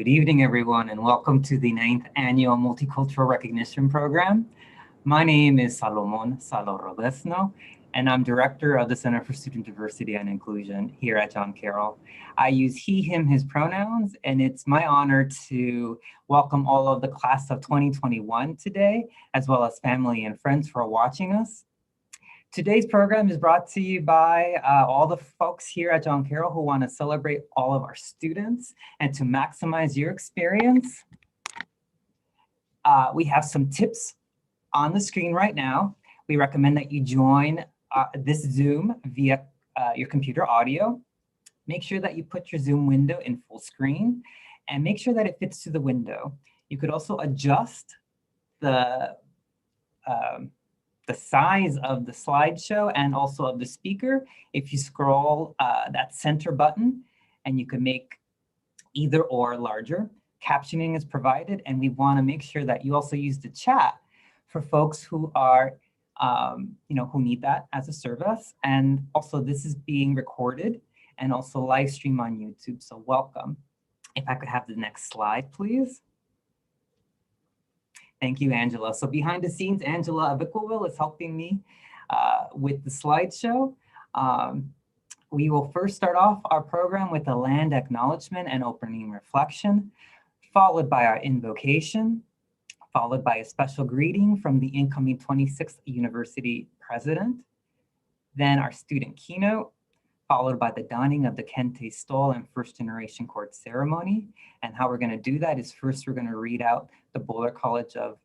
Good evening, everyone, and welcome to the 9th Annual Multicultural Recognition Program. My name is Salomon Salo Robesno, and I'm Director of the Center for Student Diversity and Inclusion here at John Carroll. I use he, him, his pronouns, and it's my honor to welcome all of the class of 2021 today, as well as family and friends who are watching us. Today's program is brought to you by all the folks here at John Carroll who want to celebrate all of our students and to maximize your experience. We have some tips on the screen right now. We recommend that you join this Zoom via your computer audio. Make sure that you put your Zoom window in full screen and make sure that it fits to the window. You could also adjust the size of the slideshow and also of the speaker if you scroll that center button, and you can make either or larger. Captioning is provided, and we want to make sure that you also use the chat for folks who are, who need that as a service. And also this is being recorded and also live stream on YouTube, so welcome. If I could have the next slide, please. Thank you, Angela. So behind the scenes, Angela Abicoville is helping me with the slideshow. We will first start off our program with a land acknowledgement and opening reflection, followed by our invocation, followed by a special greeting from the incoming 26th University President, then our student keynote, followed by the donning of the Kente stole and first generation court ceremony. And how we're gonna do that is first we're gonna read out the Boulder College of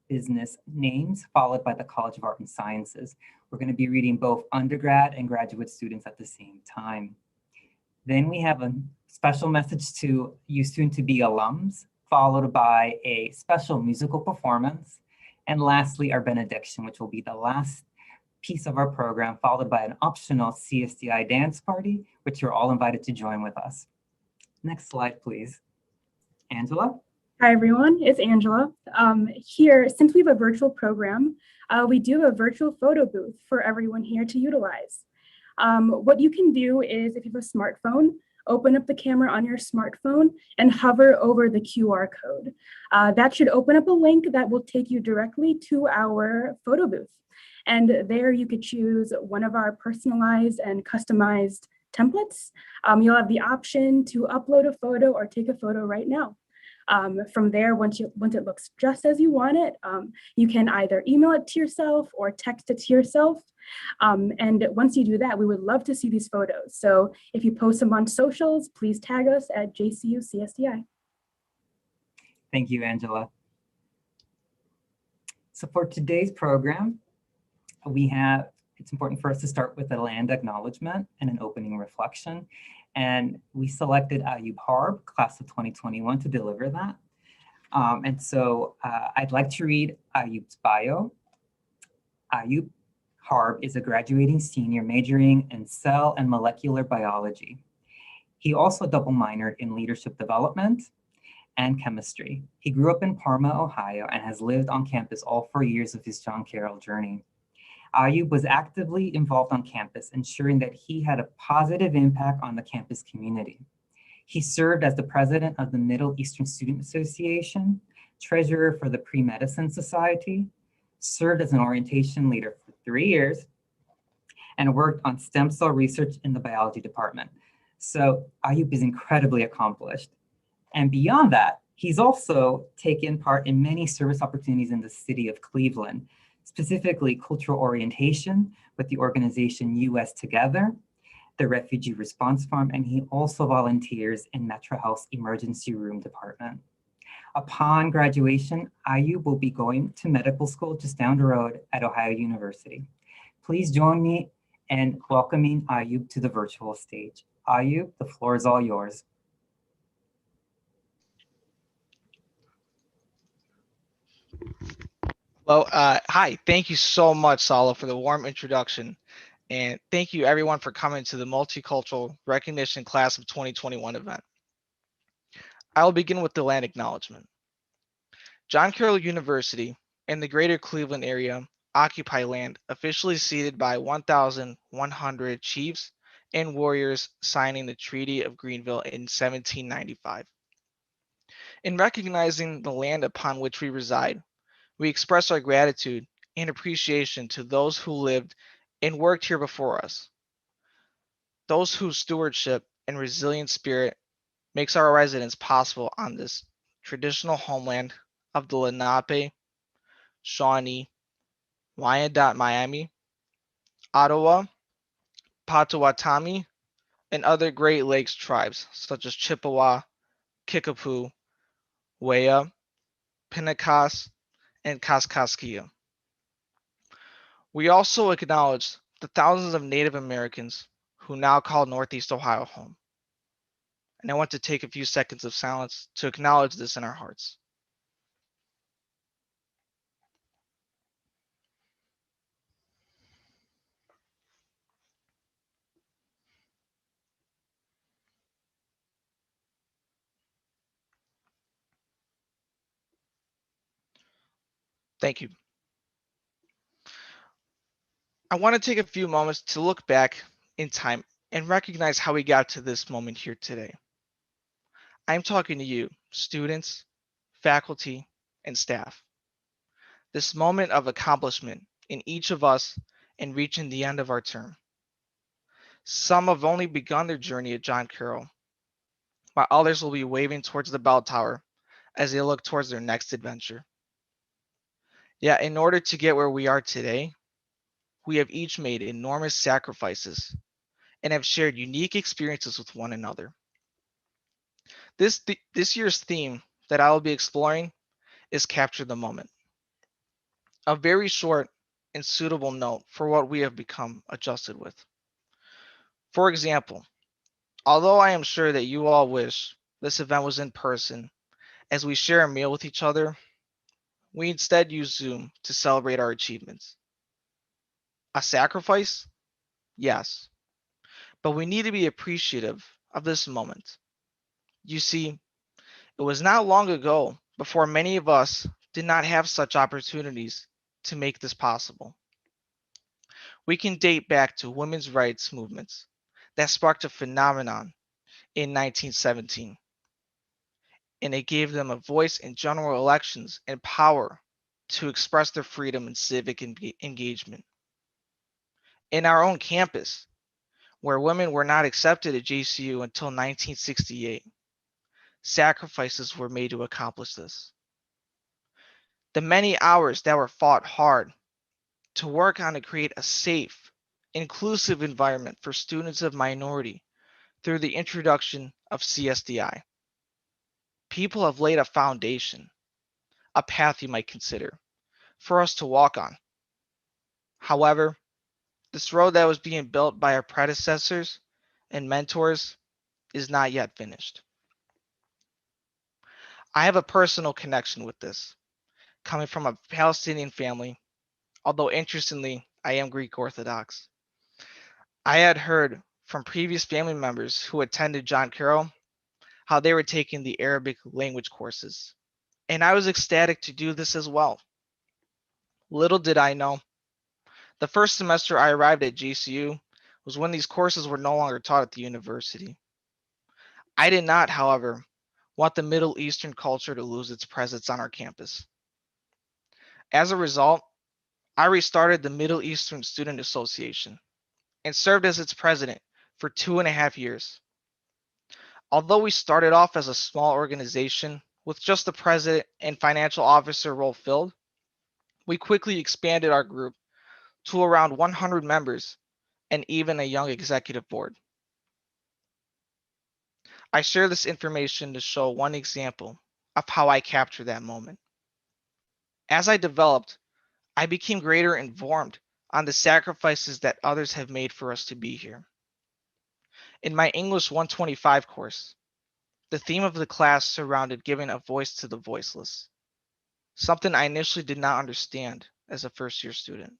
Business names, followed by the College of Art and Sciences. We're gonna be reading both undergrad and graduate students at the same time. Then we have a special message to you soon-to-be alums, followed by a special musical performance. And lastly, our benediction, which will be the last piece of our program, followed by an optional CSDI dance party, which you're all invited to join with us. Next slide, please. Angela? Hi, everyone. It's Angela. Here, since we have a virtual program, we do have a virtual photo booth for everyone here to utilize. What you can do is, if you have a smartphone, open up the camera on your smartphone and hover over the QR code. That should open up a link that will take you directly to our photo booth. And there you could choose one of our personalized and customized templates. You'll have the option to upload a photo or take a photo right now. From there, once it looks just as you want it, you can either email it to yourself or text it to yourself. And once you do that, we would love to see these photos. So if you post them on socials, please tag us at JCU CSDI. Thank you, Angela. So for today's program, it's important for us to start with a land acknowledgement and an opening reflection. And we selected Ayoub Harb, class of 2021, to deliver that. I'd like to read Ayoub's bio. Ayoub Harb is a graduating senior majoring in cell and molecular biology. He also double minored in leadership development and chemistry. He grew up in Parma, Ohio, and has lived on campus all 4 years of his John Carroll journey. Ayoub was actively involved on campus, ensuring that he had a positive impact on the campus community. He served as the president of the Middle Eastern Student Association, treasurer for the Pre-Medicine Society, served as an orientation leader for 3 years, and worked on stem cell research in the biology department. So Ayoub is incredibly accomplished. And beyond that, he's also taken part in many service opportunities in the city of Cleveland, specifically cultural orientation with the organization US Together, the Refugee Response Farm, and he also volunteers in Metro Health's emergency room department. Upon graduation, Ayoub will be going to medical school just down the road at Ohio University. Please join me in welcoming Ayoub to the virtual stage. Ayoub, the floor is all yours. Well, hi, thank you so much, Sala, for the warm introduction. And thank you everyone for coming to the Multicultural Recognition Class of 2021 event. I will begin with the land acknowledgement. John Carroll University and the greater Cleveland area occupy land officially ceded by 1,100 chiefs and warriors signing the Treaty of Greenville in 1795. In recognizing the land upon which we reside, we express our gratitude and appreciation to those who lived and worked here before us, those whose stewardship and resilient spirit makes our residence possible on this traditional homeland of the Lenape, Shawnee, Wyandotte, Miami, Ottawa, Potawatomi, and other Great Lakes tribes such as Chippewa, Kickapoo, Wea, Pinnakas, and Kaskaskia. We also acknowledge the thousands of Native Americans who now call Northeast Ohio home. And I want to take a few seconds of silence to acknowledge this in our hearts. Thank you. I want to take a few moments to look back in time and recognize how we got to this moment here today. I'm talking to you, students, faculty, and staff. This moment of accomplishment in each of us in reaching the end of our term. Some have only begun their journey at John Carroll, while others will be waving towards the bell tower as they look towards their next adventure. Yet, in order to get where we are today, we have each made enormous sacrifices and have shared unique experiences with one another. This year's theme that I will be exploring is Capture the Moment. A very short and suitable note for what we have become adjusted with. For example, although I am sure that you all wish this event was in person as we share a meal with each other, we instead use Zoom to celebrate our achievements. A sacrifice? Yes. But we need to be appreciative of this moment. You see, it was not long ago before many of us did not have such opportunities to make this possible. We can date back to women's rights movements that sparked a phenomenon in 1917, and it gave them a voice in general elections and power to express their freedom and civic engagement. In our own campus, where women were not accepted at JCU until 1968, sacrifices were made to accomplish this. The many hours that were fought hard to work on to create a safe, inclusive environment for students of minority through the introduction of CSDI. People have laid a foundation, a path you might consider, for us to walk on. However, this road that was being built by our predecessors and mentors is not yet finished. I have a personal connection with this, coming from a Palestinian family, although interestingly, I am Greek Orthodox. I had heard from previous family members who attended John Carroll how they were taking the Arabic language courses, and I was ecstatic to do this as well. Little did I know, the first semester I arrived at JCU was when these courses were no longer taught at the university. I did not, however, want the Middle Eastern culture to lose its presence on our campus. As a result, I restarted the Middle Eastern Student Association and served as its president for 2.5 years. Although we started off as a small organization with just the president and financial officer role filled, we quickly expanded our group to around 100 members and even a young executive board. I share this information to show one example of how I captured that moment. As I developed, I became greater informed on the sacrifices that others have made for us to be here. In my English 125 course, the theme of the class surrounded giving a voice to the voiceless, something I initially did not understand as a first-year student.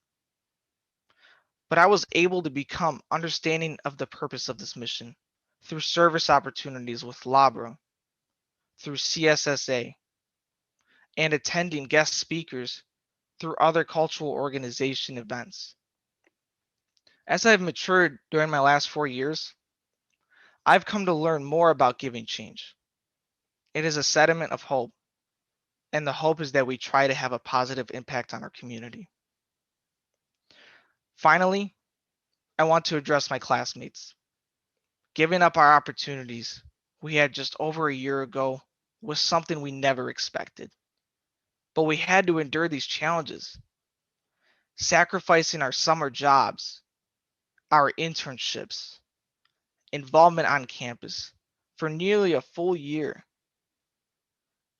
But I was able to become understanding of the purpose of this mission through service opportunities with LABRA, through CSSA, and attending guest speakers through other cultural organization events. As I've matured during my last 4 years, I've come to learn more about giving change. It is a sediment of hope. And the hope is that we try to have a positive impact on our community. Finally, I want to address my classmates. Giving up our opportunities we had just over a year ago was something we never expected. But we had to endure these challenges, sacrificing our summer jobs, our internships, involvement on campus for nearly a full year.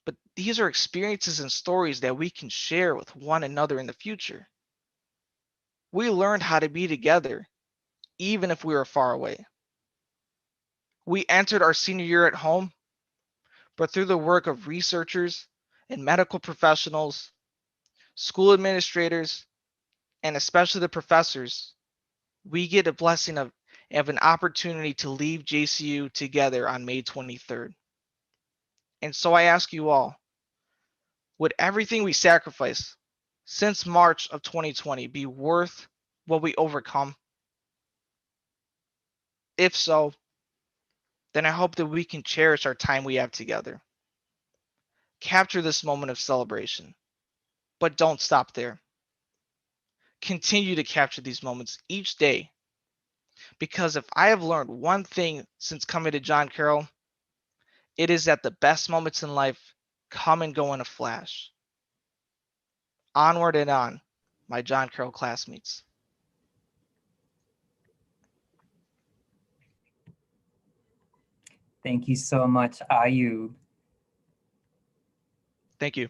But these are experiences and stories that we can share with one another in the future. We learned how to be together, even if we were far away. We entered our senior year at home, but through the work of researchers and medical professionals, school administrators, and especially the professors, we get a blessing of an opportunity to leave JCU together on May 23rd. And so I ask you all, would everything we sacrificed since March of 2020 be worth what we overcome? If so, then I hope that we can cherish our time we have together. Capture this moment of celebration, but don't stop there. Continue to capture these moments each day, because if I have learned one thing since coming to John Carroll, it is that the best moments in life come and go in a flash. Onward and on, my John Carroll classmates. Thank you so much, Ayoub. Thank you.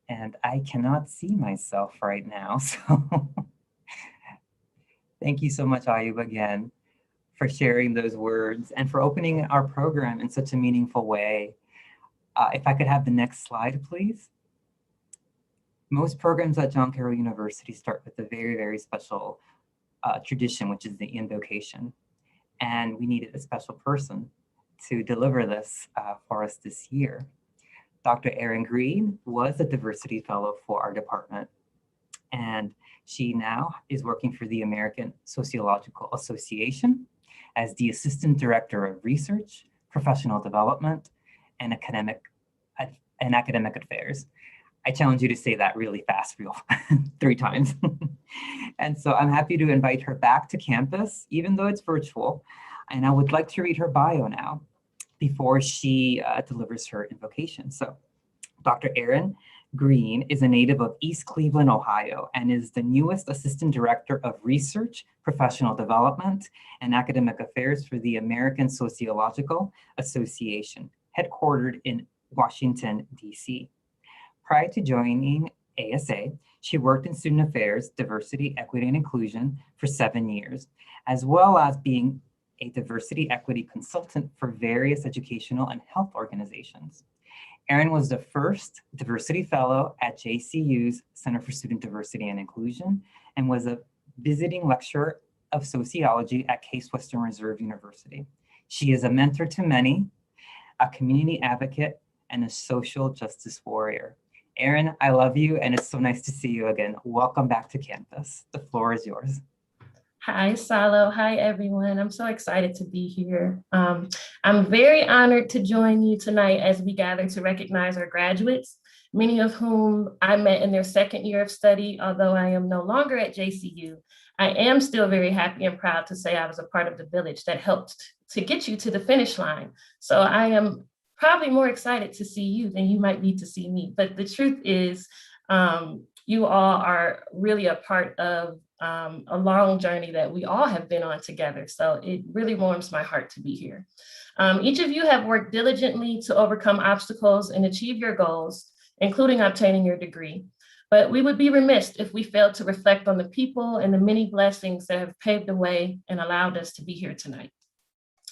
And I cannot see myself right now, so thank you so much, Ayoub, again, for sharing those words and for opening our program in such a meaningful way. If I could have the next slide, please. Most programs at John Carroll University start with a very, very special tradition, which is the invocation. And we needed a special person to deliver this for us this year. Dr. Aaryn Green was a diversity fellow for our department, and she now is working for the American Sociological Association as the Assistant Director of Research, Professional Development, and Academic Affairs. I challenge you to say that really fast, 3 times. And so I'm happy to invite her back to campus, even though it's virtual. And I would like to read her bio now before she delivers her invocation. So Dr. Aaryn Green is a native of East Cleveland, Ohio, and is the newest Assistant Director of Research, Professional Development, and Academic Affairs for the American Sociological Association, headquartered in Washington, D.C. Prior to joining ASA, she worked in student affairs, diversity, equity, and inclusion for 7 years, as well as being a diversity equity consultant for various educational and health organizations. Aaryn was the first diversity fellow at JCU's Center for Student Diversity and Inclusion and was a visiting lecturer of sociology at Case Western Reserve University. She is a mentor to many, a community advocate, and a social justice warrior. Aaryn, I love you, and it's so nice to see you again. Welcome back to campus. The floor is yours. Hi, Salo. Hi, everyone. I'm so excited to be here. I'm very honored to join you tonight as we gather to recognize our graduates, many of whom I met in their second year of study. Although I am no longer at JCU, I am still very happy and proud to say I was a part of the village that helped to get you to the finish line. So I am probably more excited to see you than you might be to see me. But the truth is, you all are really a part of a long journey that we all have been on together. So it really warms my heart to be here. Each of you have worked diligently to overcome obstacles and achieve your goals, including obtaining your degree. But we would be remiss if we failed to reflect on the people and the many blessings that have paved the way and allowed us to be here tonight.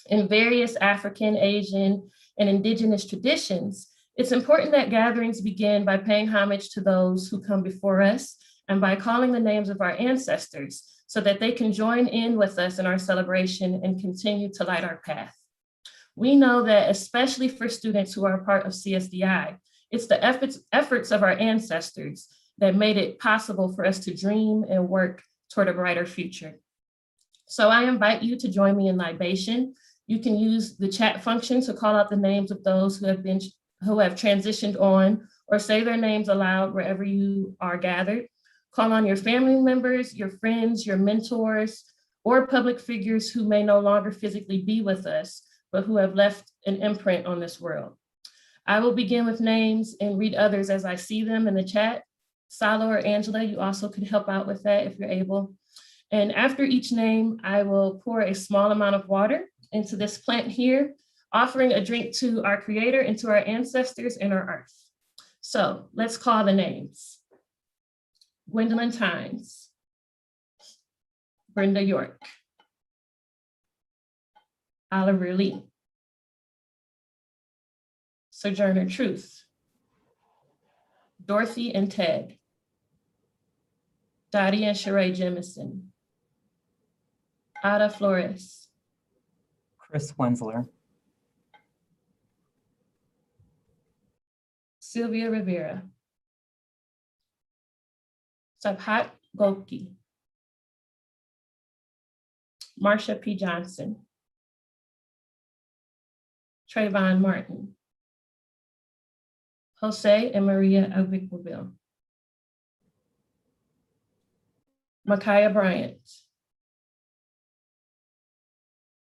In various African, Asian, and Indigenous traditions, it's important that gatherings begin by paying homage to those who come before us and by calling the names of our ancestors so that they can join in with us in our celebration and continue to light our path. We know that, especially for students who are a part of CSDI, it's the efforts of our ancestors that made it possible for us to dream and work toward a brighter future. So I invite you to join me in libation You can use the chat function to call out the names of those who have transitioned on, or say their names aloud wherever you are gathered. Call on your family members, your friends, your mentors, or public figures who may no longer physically be with us, but who have left an imprint on this world. I will begin with names and read others as I see them in the chat. Salo or Angela, you also could help out with that if you're able. And after each name, I will pour a small amount of water into this plant here, offering a drink to our creator and to our ancestors and our earth. So let's call the names. Gwendolyn Tynes, Brenda York, Oliver Lee, Sojourner Truth, Dorothy and Ted, Dottie and Sheree Jemison, Ada Flores, Chris Wensler, Sylvia Rivera, Sabhat Gokey, Marsha P. Johnson, Trayvon Martin, Jose and Maria Aviquaville, Micaiah Bryant,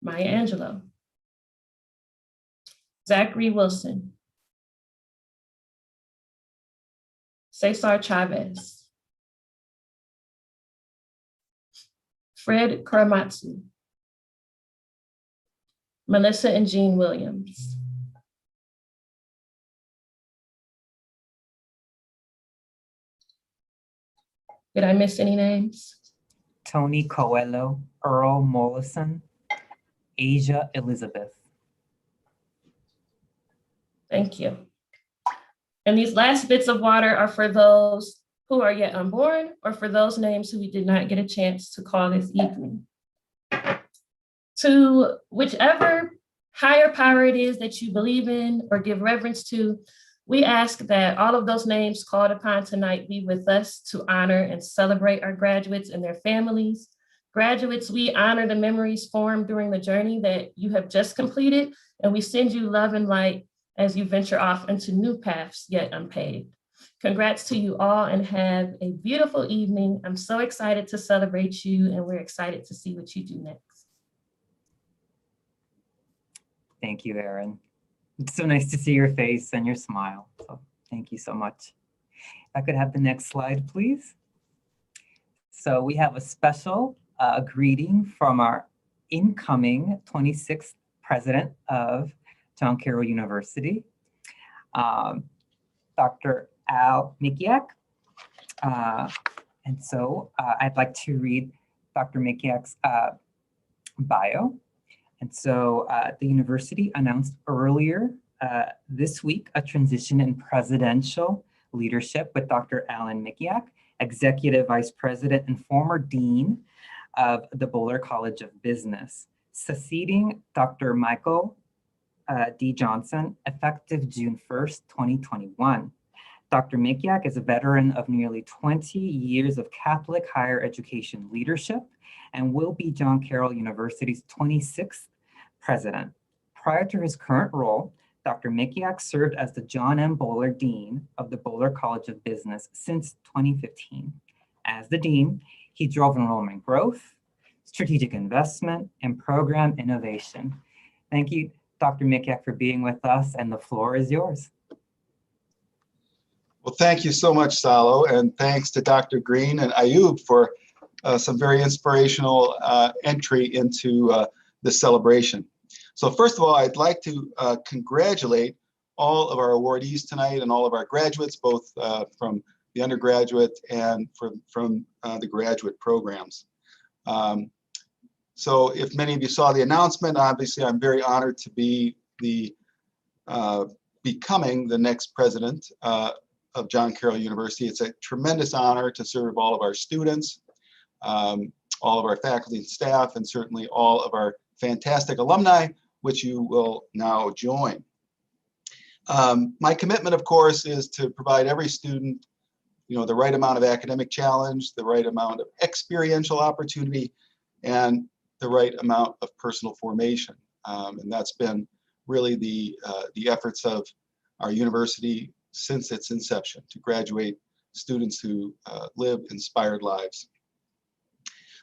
Maya Angelou, Zachary Wilson, Cesar Chavez, Fred Karamatsu, Melissa and Jean Williams, did I miss any names? Tony Coelho, Earl Mollison, Asia Elizabeth. Thank you. And these last bits of water are for those who are yet unborn, or for those names who we did not get a chance to call this evening. To whichever higher power it is that you believe in or give reverence to, we ask that all of those names called upon tonight be with us to honor and celebrate our graduates and their families. Graduates, we honor the memories formed during the journey that you have just completed, and we send you love and light as you venture off into new paths yet unpaved. Congrats to you all and have a beautiful evening. I'm so excited to celebrate you, and we're excited to see what you do next. Thank you, Aaryn. It's so nice to see your face and your smile. So thank you so much. If I could have the next slide, please. So we have a special greeting from our incoming 26th president of John Carroll University, Dr. Al Miciak. And so I'd like to read Dr. Miciak's bio. And so the university announced earlier this week a transition in presidential leadership with Dr. Alan Miciak, Executive Vice President and former Dean of the Boulder College of Business, succeeding Dr. Michael D. Johnson, effective June 1st, 2021. Dr. Miciak is a veteran of nearly 20 years of Catholic higher education leadership and will be John Carroll University's 26th president. Prior to his current role, Dr. Miciak served as the John M. Boulder Dean of the Boulder College of Business since 2015. As the Dean, he drove enrollment growth, strategic investment, and program innovation. Thank you, Dr. Miciak, for being with us, and the floor is yours. Well, thank you so much, Salo, and thanks to Dr. Green and Ayoub for some very inspirational entry into this celebration. So first of all, I'd like to congratulate all of our awardees tonight and all of our graduates, both from the undergraduate and from the graduate programs. So if many of you saw the announcement, obviously I'm very honored to be becoming the next president of John Carroll University. It's a tremendous honor to serve all of our students, all of our faculty and staff, and certainly all of our fantastic alumni, which you will now join. My commitment, of course, is to provide every student, the right amount of academic challenge, the right amount of experiential opportunity, and the right amount of personal formation. And that's been really the efforts of our university since its inception, to graduate students who live inspired lives.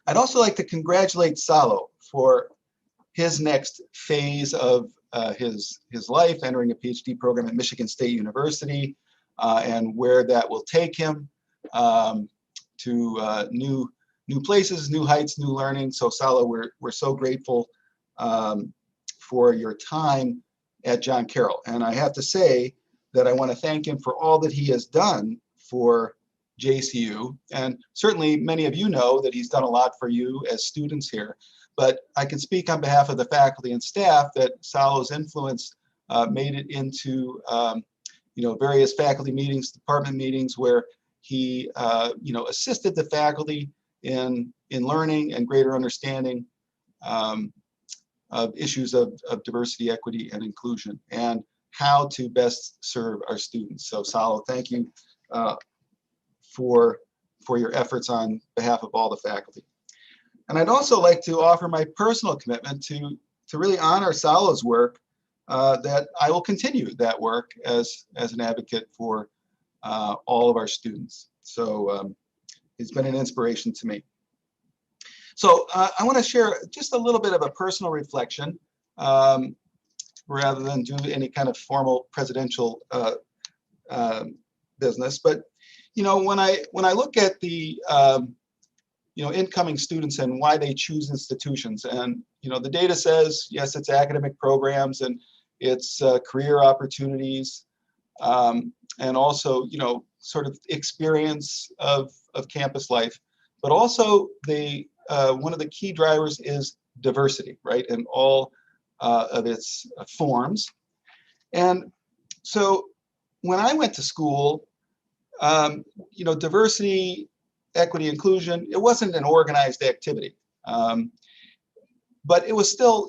I'd also like to congratulate Salo for his next phase of his life, entering a PhD program at Michigan State University, and where that will take him to new places, new heights, new learning. So Salo, we're so grateful for your time at John Carroll. And I have to say that I want to thank him for all that he has done for JCU. And certainly many of you know that he's done a lot for you as students here. But I can speak on behalf of the faculty and staff that Salo's influence made it into various faculty meetings, department meetings, where he assisted the faculty in learning and greater understanding of issues of diversity, equity, and inclusion, and how to best serve our students. So Salo, thank you for your efforts on behalf of all the faculty. And I'd also like to offer my personal commitment to really honor Salo's work, that I will continue that work as an advocate for all of our students. So it's been an inspiration to me. So I want to share just a little bit of a personal reflection, rather than do any kind of formal presidential business. But when I look at the incoming students and why they choose institutions, and the data says yes, it's academic programs and it's career opportunities, and also sort of experience of campus life, but also one of the key drivers is diversity, right, in all of its forms. And so when I went to school, diversity, equity, inclusion, it wasn't an organized activity, but it was still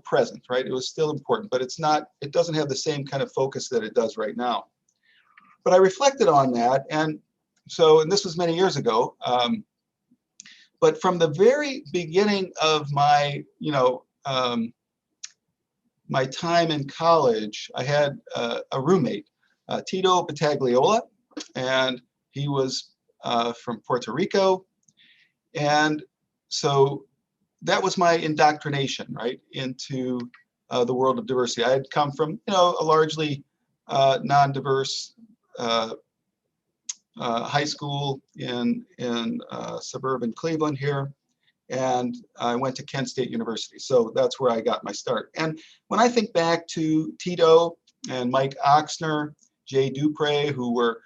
present, right? It was still important, but it doesn't have the same kind of focus that it does right now. But I reflected on that, and this was many years ago, but from the very beginning of my my time in college, I had a roommate, Tito Battagliola, and he was from Puerto Rico. And so that was my indoctrination, right, into the world of diversity. I had come from, a largely non-diverse high school in suburban Cleveland here. And I went to Kent State University. So that's where I got my start. And when I think back to Tito and Mike Oxner, Jay Dupre, who were,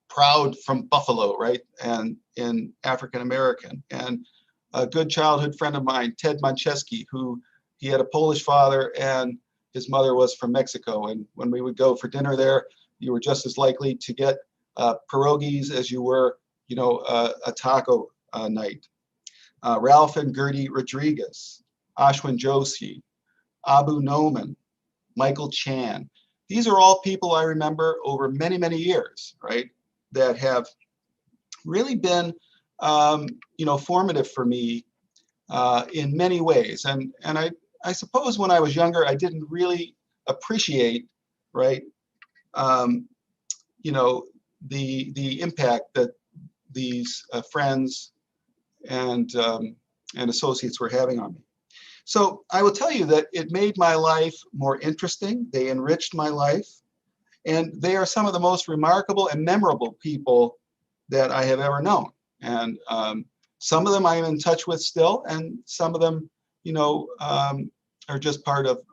proud from Buffalo, right, and in African American, and a good childhood friend of mine, Ted Moncheski, who he had a Polish father and his mother was from Mexico. And when we would go for dinner there, you were just as likely to get pierogies as you were, a taco night. Ralph and Gertie Rodriguez, Ashwin Joshi, Abu Noman, Michael Chan. These are all people I remember over many, many years, right, that have really been, formative for me in many ways. And I suppose when I was younger, I didn't really appreciate, right, the impact that these friends and associates were having on me. So I will tell you that it made my life more interesting. They enriched my life. And they are some of the most remarkable and memorable people that I have ever known. And some of them I am in touch with still, and some of them, are just part of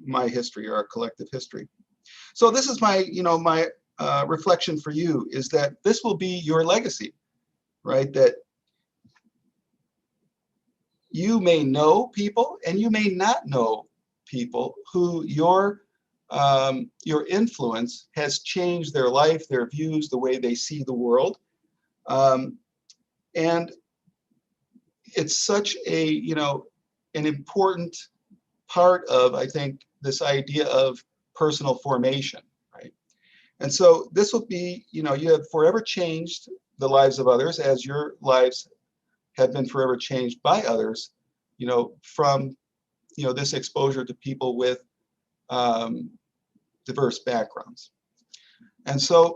my history, or our collective history. So this is my, my reflection for you, is that this will be your legacy, right? That you may know people and you may not know people who your influence has changed their life, their views, the way they see the world. And it's such a, an important part of, I think, this idea of personal formation, right? And so this will be, you have forever changed the lives of others, as your lives have been forever changed by others, from this exposure to people with diverse backgrounds. And so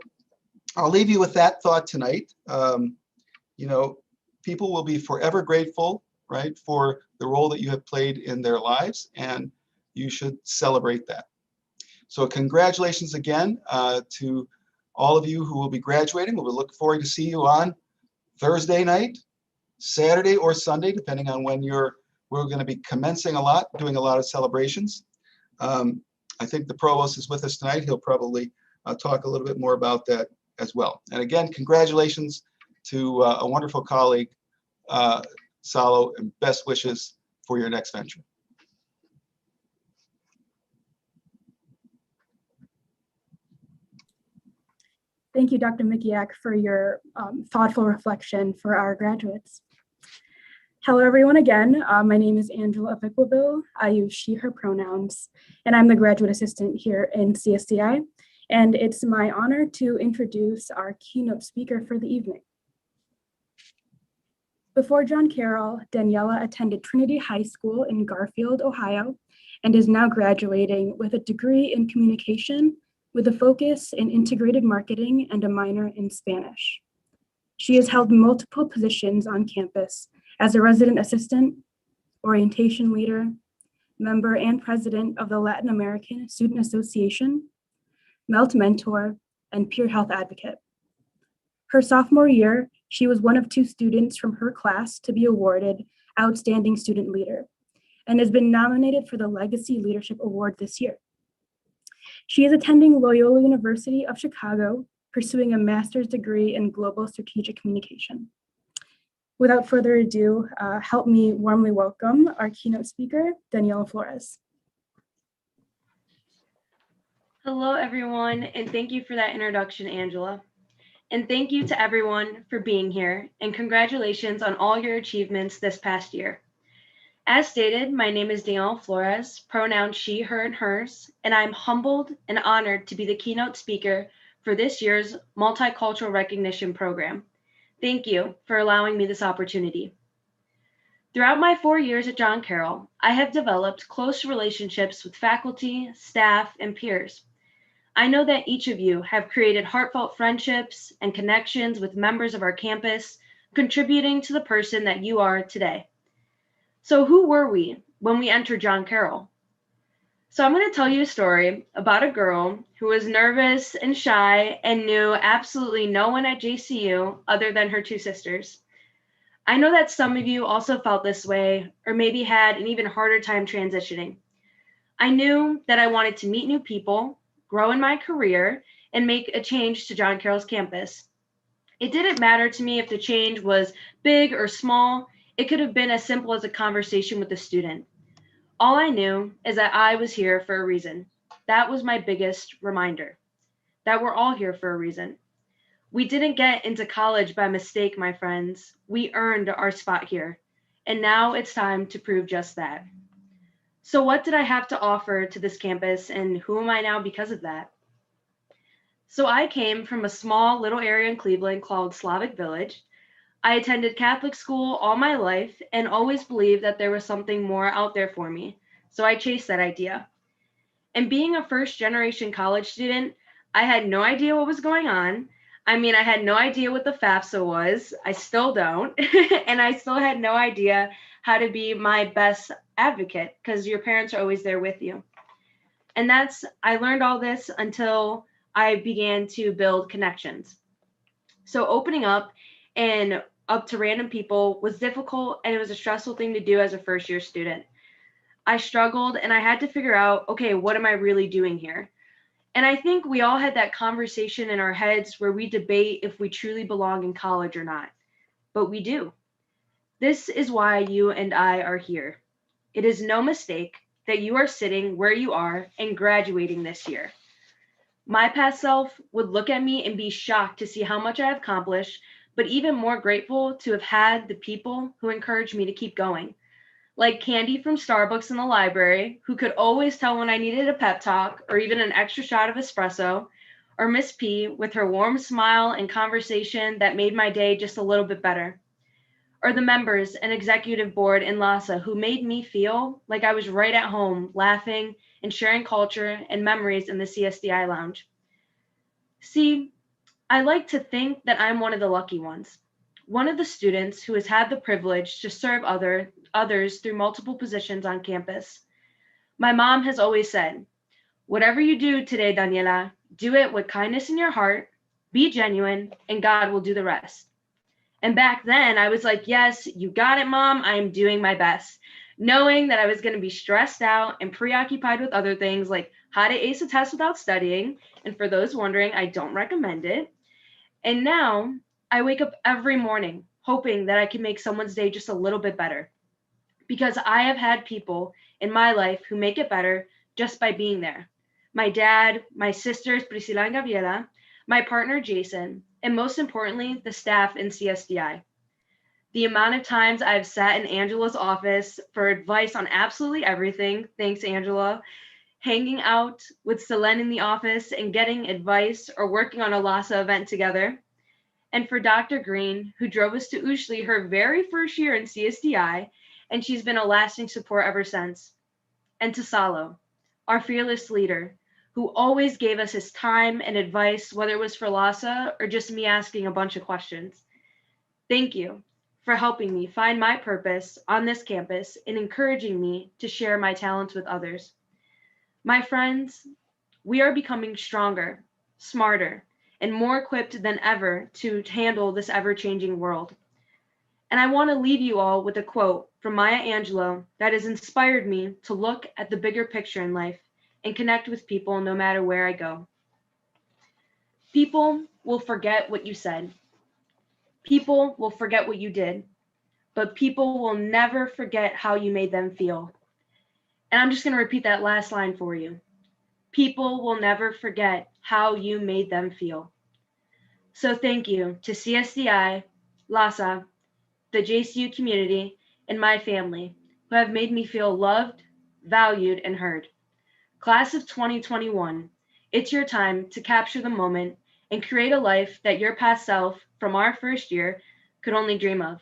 I'll leave you with that thought tonight. People will be forever grateful, right, for the role that you have played in their lives, and you should celebrate that. So congratulations again to all of you who will be graduating. We'll look forward to see you on Thursday night, Saturday, or Sunday, depending on when we're going to be commencing doing a lot of celebrations. I think the provost is with us tonight. He'll probably talk a little bit more about that as well. And again, congratulations to a wonderful colleague, Salo, and best wishes for your next venture. Thank you, Dr. Miciak, for your thoughtful reflection for our graduates. Hello, everyone again. My name is Angela of Iqabil. I use she, her pronouns, and I'm the graduate assistant here in CSDI. And it's my honor to introduce our keynote speaker for the evening. Before John Carroll, Daniella attended Trinity High School in Garfield, Ohio, and is now graduating with a degree in communication with a focus in integrated marketing and a minor in Spanish. She has held multiple positions on campus as a resident assistant, orientation leader, member and president of the Latin American Student Association, MELT mentor, and peer health advocate. Her sophomore year, she was one of 2 students from her class to be awarded Outstanding Student Leader and has been nominated for the Legacy Leadership Award this year. She is attending Loyola University of Chicago, pursuing a master's degree in global strategic communication. Without further ado, help me warmly welcome our keynote speaker, Daniella Flores. Hello, everyone, and thank you for that introduction, Angela. And thank you to everyone for being here, and congratulations on all your achievements this past year. As stated, my name is Daniella Flores, pronouns she, her, and hers, and I'm humbled and honored to be the keynote speaker for this year's Multicultural Recognition program. Thank you for allowing me this opportunity. Throughout my 4 years at John Carroll, I have developed close relationships with faculty, staff, and peers. I know that each of you have created heartfelt friendships and connections with members of our campus, contributing to the person that you are today. So who were we when we entered John Carroll? So I'm going to tell you a story about a girl who was nervous and shy and knew absolutely no one at JCU other than her 2 sisters. I know that some of you also felt this way, or maybe had an even harder time transitioning. I knew that I wanted to meet new people, grow in my career, and make a change to John Carroll's campus. It didn't matter to me if the change was big or small. It could have been as simple as a conversation with a student. All I knew is that I was here for a reason. That was my biggest reminder, that we're all here for a reason. We didn't get into college by mistake, my friends. We earned our spot here, and now it's time to prove just that. So what did I have to offer to this campus, and who am I now because of that? So I came from a small little area in Cleveland called Slavic Village. I attended Catholic school all my life and always believed that there was something more out there for me, so I chased that idea. And being a first-generation college student, I had no idea what was going on. I had no idea what the FAFSA was. I still don't. And I still had no idea how to be my best advocate, because your parents are always there with you. And I learned all this until I began to build connections. So opening up and up to random people was difficult, and it was a stressful thing to do as a first-year student. I struggled, and I had to figure out, okay, what am I really doing here? And I think we all had that conversation in our heads where we debate if we truly belong in college or not, but we do. This is why you and I are here. It is no mistake that you are sitting where you are and graduating this year. My past self would look at me and be shocked to see how much I have accomplished, but even more grateful to have had the people who encouraged me to keep going. Like Candy from Starbucks in the library, who could always tell when I needed a pep talk or even an extra shot of espresso, or Miss P with her warm smile and conversation that made my day just a little bit better. or the members and executive board in LASA who made me feel like I was right at home, laughing and sharing culture and memories in the CSDI lounge. See, I like to think that I'm one of the lucky ones, one of the students who has had the privilege to serve others through multiple positions on campus. My mom has always said, whatever you do today, Daniella, do it with kindness in your heart, be genuine, and God will do the rest. And back then I was like, yes, you got it, Mom. I am doing my best, knowing that I was going to be stressed out and preoccupied with other things like how to ace a test without studying. And for those wondering, I don't recommend it. And now I wake up every morning hoping that I can make someone's day just a little bit better, because I have had people in my life who make it better just by being there. My dad, my sisters, Priscilla and Gabriela, my partner, Jason, and most importantly, the staff in CSDI. The amount of times I've sat in Angela's office for advice on absolutely everything, thanks, Angela, hanging out with Selen in the office and getting advice or working on a LASA event together. And for Dr. Green, who drove us to Ushley her very first year in CSDI, and she's been a lasting support ever since. And to Salo, our fearless leader, who always gave us his time and advice, whether it was for LASA or just me asking a bunch of questions. Thank you for helping me find my purpose on this campus and encouraging me to share my talents with others. My friends, we are becoming stronger, smarter, and more equipped than ever to handle this ever-changing world. And I want to leave you all with a quote from Maya Angelou that has inspired me to look at the bigger picture in life and connect with people no matter where I go. People will forget what you said. People will forget what you did, but people will never forget how you made them feel. And I'm just going to repeat that last line for you. People will never forget how you made them feel. So thank you to CSDI, LASA, the JCU community, and my family, who have made me feel loved, valued, and heard. Class of 2021, it's your time to capture the moment and create a life that your past self from our first year could only dream of.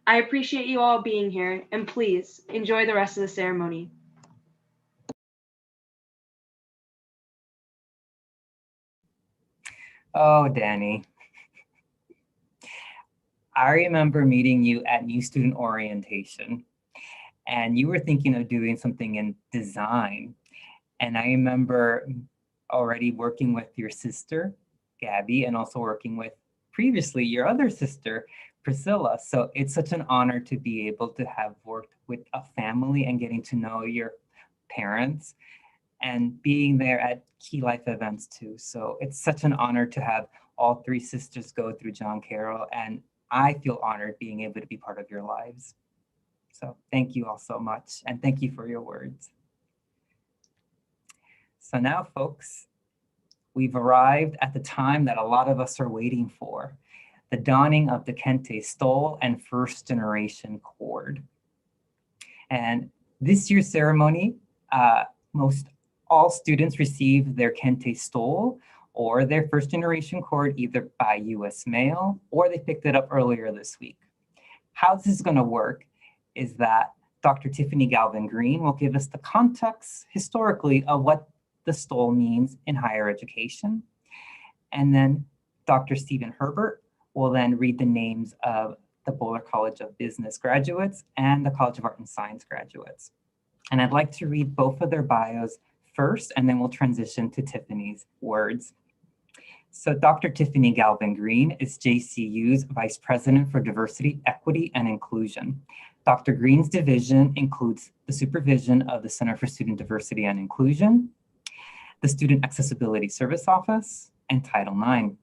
I appreciate you all being here, and please enjoy the rest of the ceremony. Oh, Danny. I remember meeting you at New Student Orientation, and you were thinking of doing something in design. And I remember already working with your sister, Gabby, and also working with previously your other sister, Priscilla. So it's such an honor to be able to have worked with a family and getting to know your parents and being there at key life events too. So it's such an honor to have all three sisters go through John Carroll, and I feel honored being able to be part of your lives. So thank you all so much, and thank you for your words. So now, folks, we've arrived at the time that a lot of us are waiting for, the dawning of the Kente Stole and First Generation Chord. And this year's ceremony, most all students receive their Kente Stole or their First Generation Chord either by US mail or they picked it up earlier this week. How this is going to work is that Dr. Tiffany Galvin-Green will give us the context historically of what the stole means in higher education. And then Dr. Stephen Herbert will then read the names of the Boulder College of Business graduates and the College of Art and Science graduates. And I'd like to read both of their bios first, and then we'll transition to Tiffany's words. So Dr. Tiffany Galvin-Green is JCU's Vice President for Diversity, Equity, and Inclusion. Dr. Green's division includes the supervision of the Center for Student Diversity and Inclusion, the Student Accessibility Service Office, and Title IX.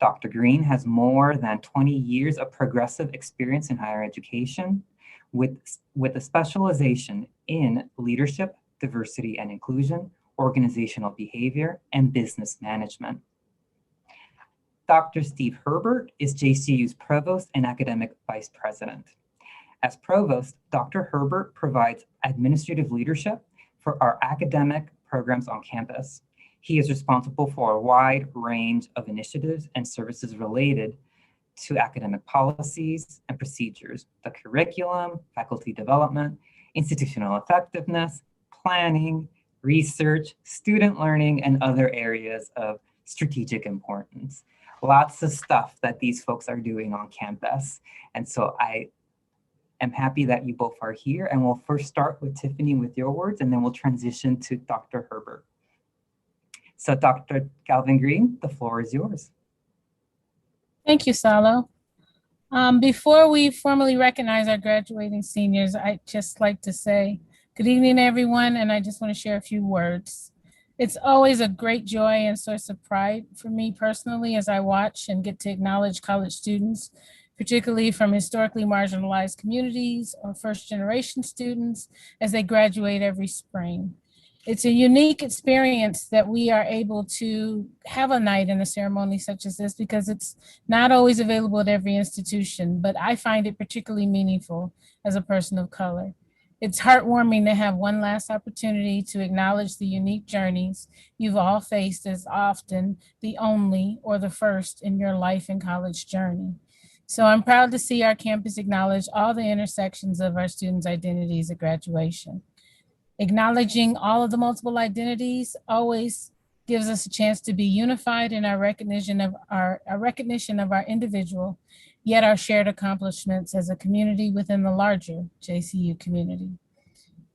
Dr. Green has more than 20 years of progressive experience in higher education with a specialization in leadership, diversity and inclusion, organizational behavior, and business management. Dr. Steve Herbert is JCU's Provost and Academic Vice President. As Provost, Dr. Herbert provides administrative leadership for our academic programs on campus. He is responsible for a wide range of initiatives and services related to academic policies and procedures, the curriculum, faculty development, institutional effectiveness, planning, research, student learning, and other areas of strategic importance. Lots of stuff that these folks are doing on campus. And so I am happy that you both are here, and we'll first start with Tiffany with your words, and then we'll transition to Dr. Herbert. So Dr. Galvin-Green, the floor is yours. Thank you, Salo. Before we formally recognize our graduating seniors, I'd just like to say good evening, everyone, and I just want to share a few words. It's always a great joy and source of pride for me personally as I watch and get to acknowledge college students, particularly from historically marginalized communities or first-generation students as they graduate every spring. It's a unique experience that we are able to have a night in a ceremony such as this because it's not always available at every institution, but I find it particularly meaningful as a person of color. It's heartwarming to have one last opportunity to acknowledge the unique journeys you've all faced as often the only or the first in your life and college journey. So I'm proud to see our campus acknowledge all the intersections of our students' identities at graduation. Acknowledging all of the multiple identities always gives us a chance to be unified in our recognition of our individual, yet our shared accomplishments as a community within the larger JCU community.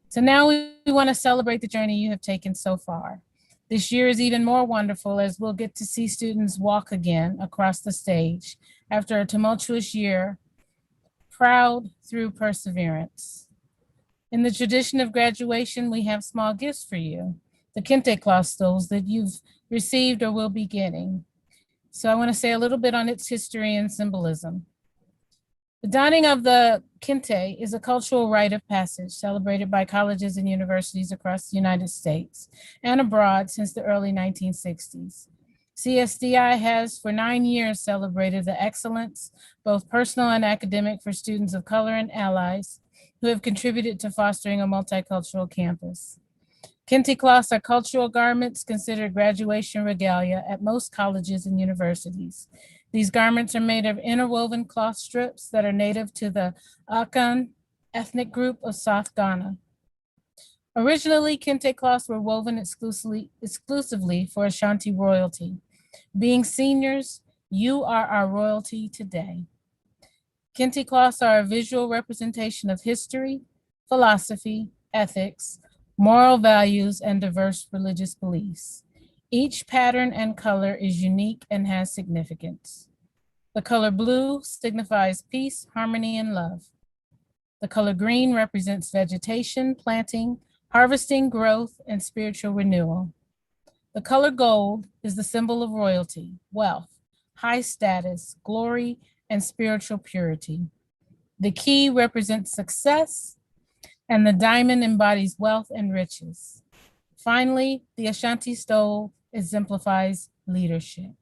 So now we want to celebrate the journey you have taken so far. This year is even more wonderful as we'll get to see students walk again across the stage after a tumultuous year, proud through perseverance. In the tradition of graduation, we have small gifts for you, the kente cloth stoles that you've received or will be getting. So I want to say a little bit on its history and symbolism. The donning of the kente is a cultural rite of passage celebrated by colleges and universities across the United States and abroad since the early 1960s. CSDI has for 9 years celebrated the excellence, both personal and academic, for students of color and allies who have contributed to fostering a multicultural campus. Kente cloths are cultural garments considered graduation regalia at most colleges and universities. These garments are made of interwoven cloth strips that are native to the Akan ethnic group of South Ghana. Originally, kente cloths were woven exclusively for Ashanti royalty. Being seniors, you are our royalty today. Kente cloths are a visual representation of history, philosophy, ethics, moral values, and diverse religious beliefs. Each pattern and color is unique and has significance. The color blue signifies peace, harmony, and love. The color green represents vegetation, planting, harvesting, growth, and spiritual renewal. The color gold is the symbol of royalty, wealth, high status, glory, and spiritual purity. The key represents success, and the diamond embodies wealth and riches. Finally, the Ashanti stole exemplifies leadership.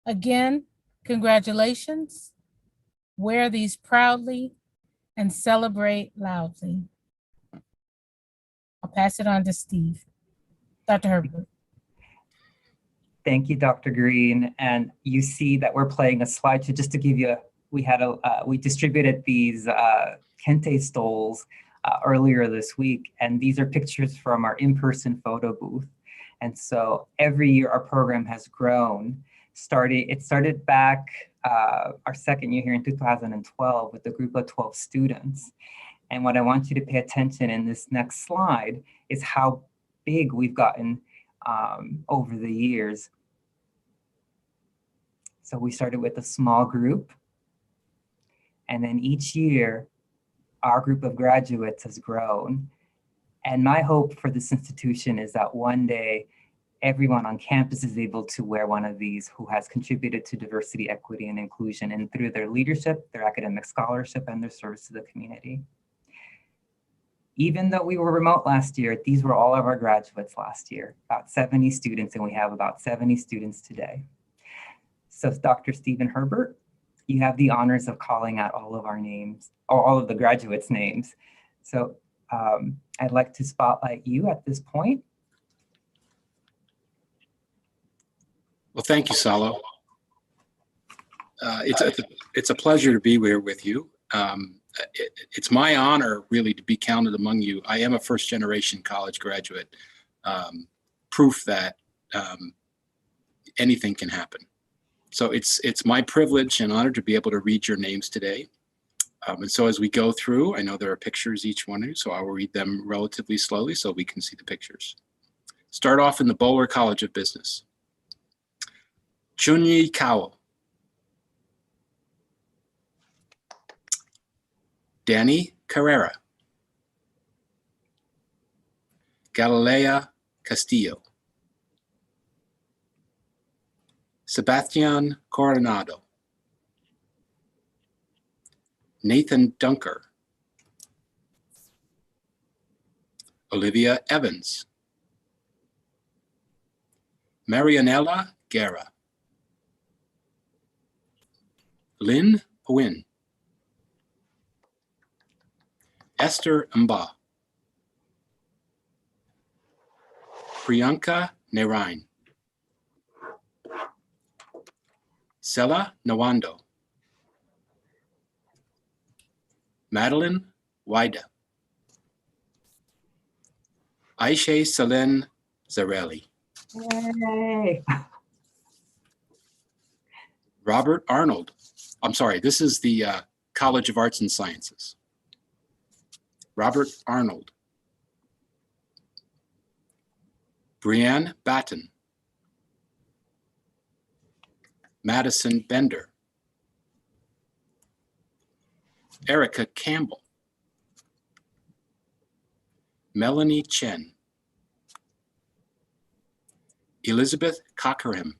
Again, congratulations. Wear these proudly and celebrate loudly. I'll pass it on to Steve. Dr. Herbert. Thank you, Dr. Green. And you see that we're playing a slideshow just to give you, we distributed these kente stoles earlier this week, and these are pictures from our in-person photo booth. And so every year our program has grown. It started back our second year here in 2012 with a group of 12 students. And what I want you to pay attention in this next slide is how big we've gotten over the years. So we started with a small group, and then each year our group of graduates has grown. And my hope for this institution is that one day everyone on campus is able to wear one of these who has contributed to diversity, equity, and inclusion, and through their leadership, their academic scholarship, and their service to the community. Even though we were remote last year, these were all of our graduates last year, about 70 students, and we have about 70 students today. So Dr. Stephen Herbert, you have the honors of calling out all of our names, or all of the graduates' names. So I'd like to spotlight you at this point. Well, thank you, Salo. It's a pleasure to be here with you. It's my honor, really, to be counted among you. I am a first-generation college graduate, proof that anything can happen. So it's my privilege and honor to be able to read your names today. And so as we go through, I know there are pictures each one of you, so I will read them relatively slowly so we can see the pictures. Start off in the Bowler College of Business. Chunyi Kao. Danny Carrera. Galilea Castillo. Sebastian Coronado. Nathan Dunker. Olivia Evans. Marianella Guerra. Lynn Huyn. Esther Mba. Priyanka Narain. Sela Nawando. Madeline Wida. Ayse Selen Zarrelli. Yay. Robert Arnold. I'm sorry, this is the College of Arts and Sciences. Robert Arnold. Brianne Batten. Madison Bender. Erica Campbell. Melanie Chen. Elizabeth Cockerham.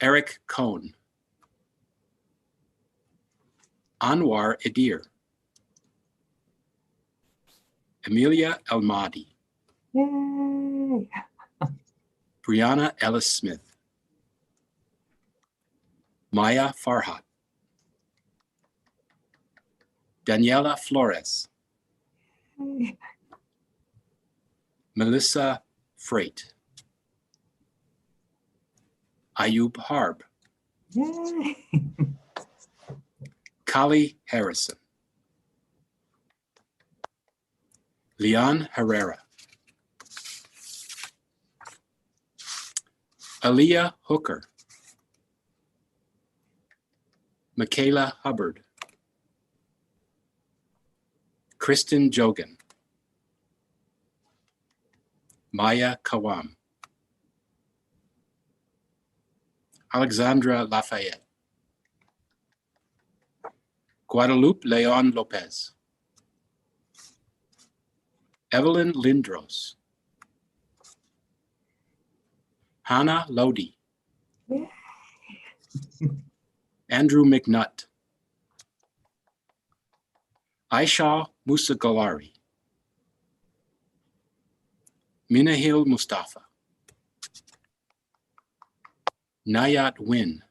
Eric Cohn. Anwar Edir. Amelia Almadi. Yay. Brianna Ellis Smith. Maya Farhat. Daniella Flores. Yay. Melissa Freight. Ayoub Harb. Yay. Kali Harrison. Leon Herrera. Aaliyah Hooker. Michaela Hubbard. Kristen Jogan. Maya Kawam. Alexandra Lafayette. Guadalupe Leon Lopez. Evelyn Lindros. Hannah Lodi. Yay. Andrew McNutt. Aisha Musagalari. Minahil Mustafa. Nayat Win.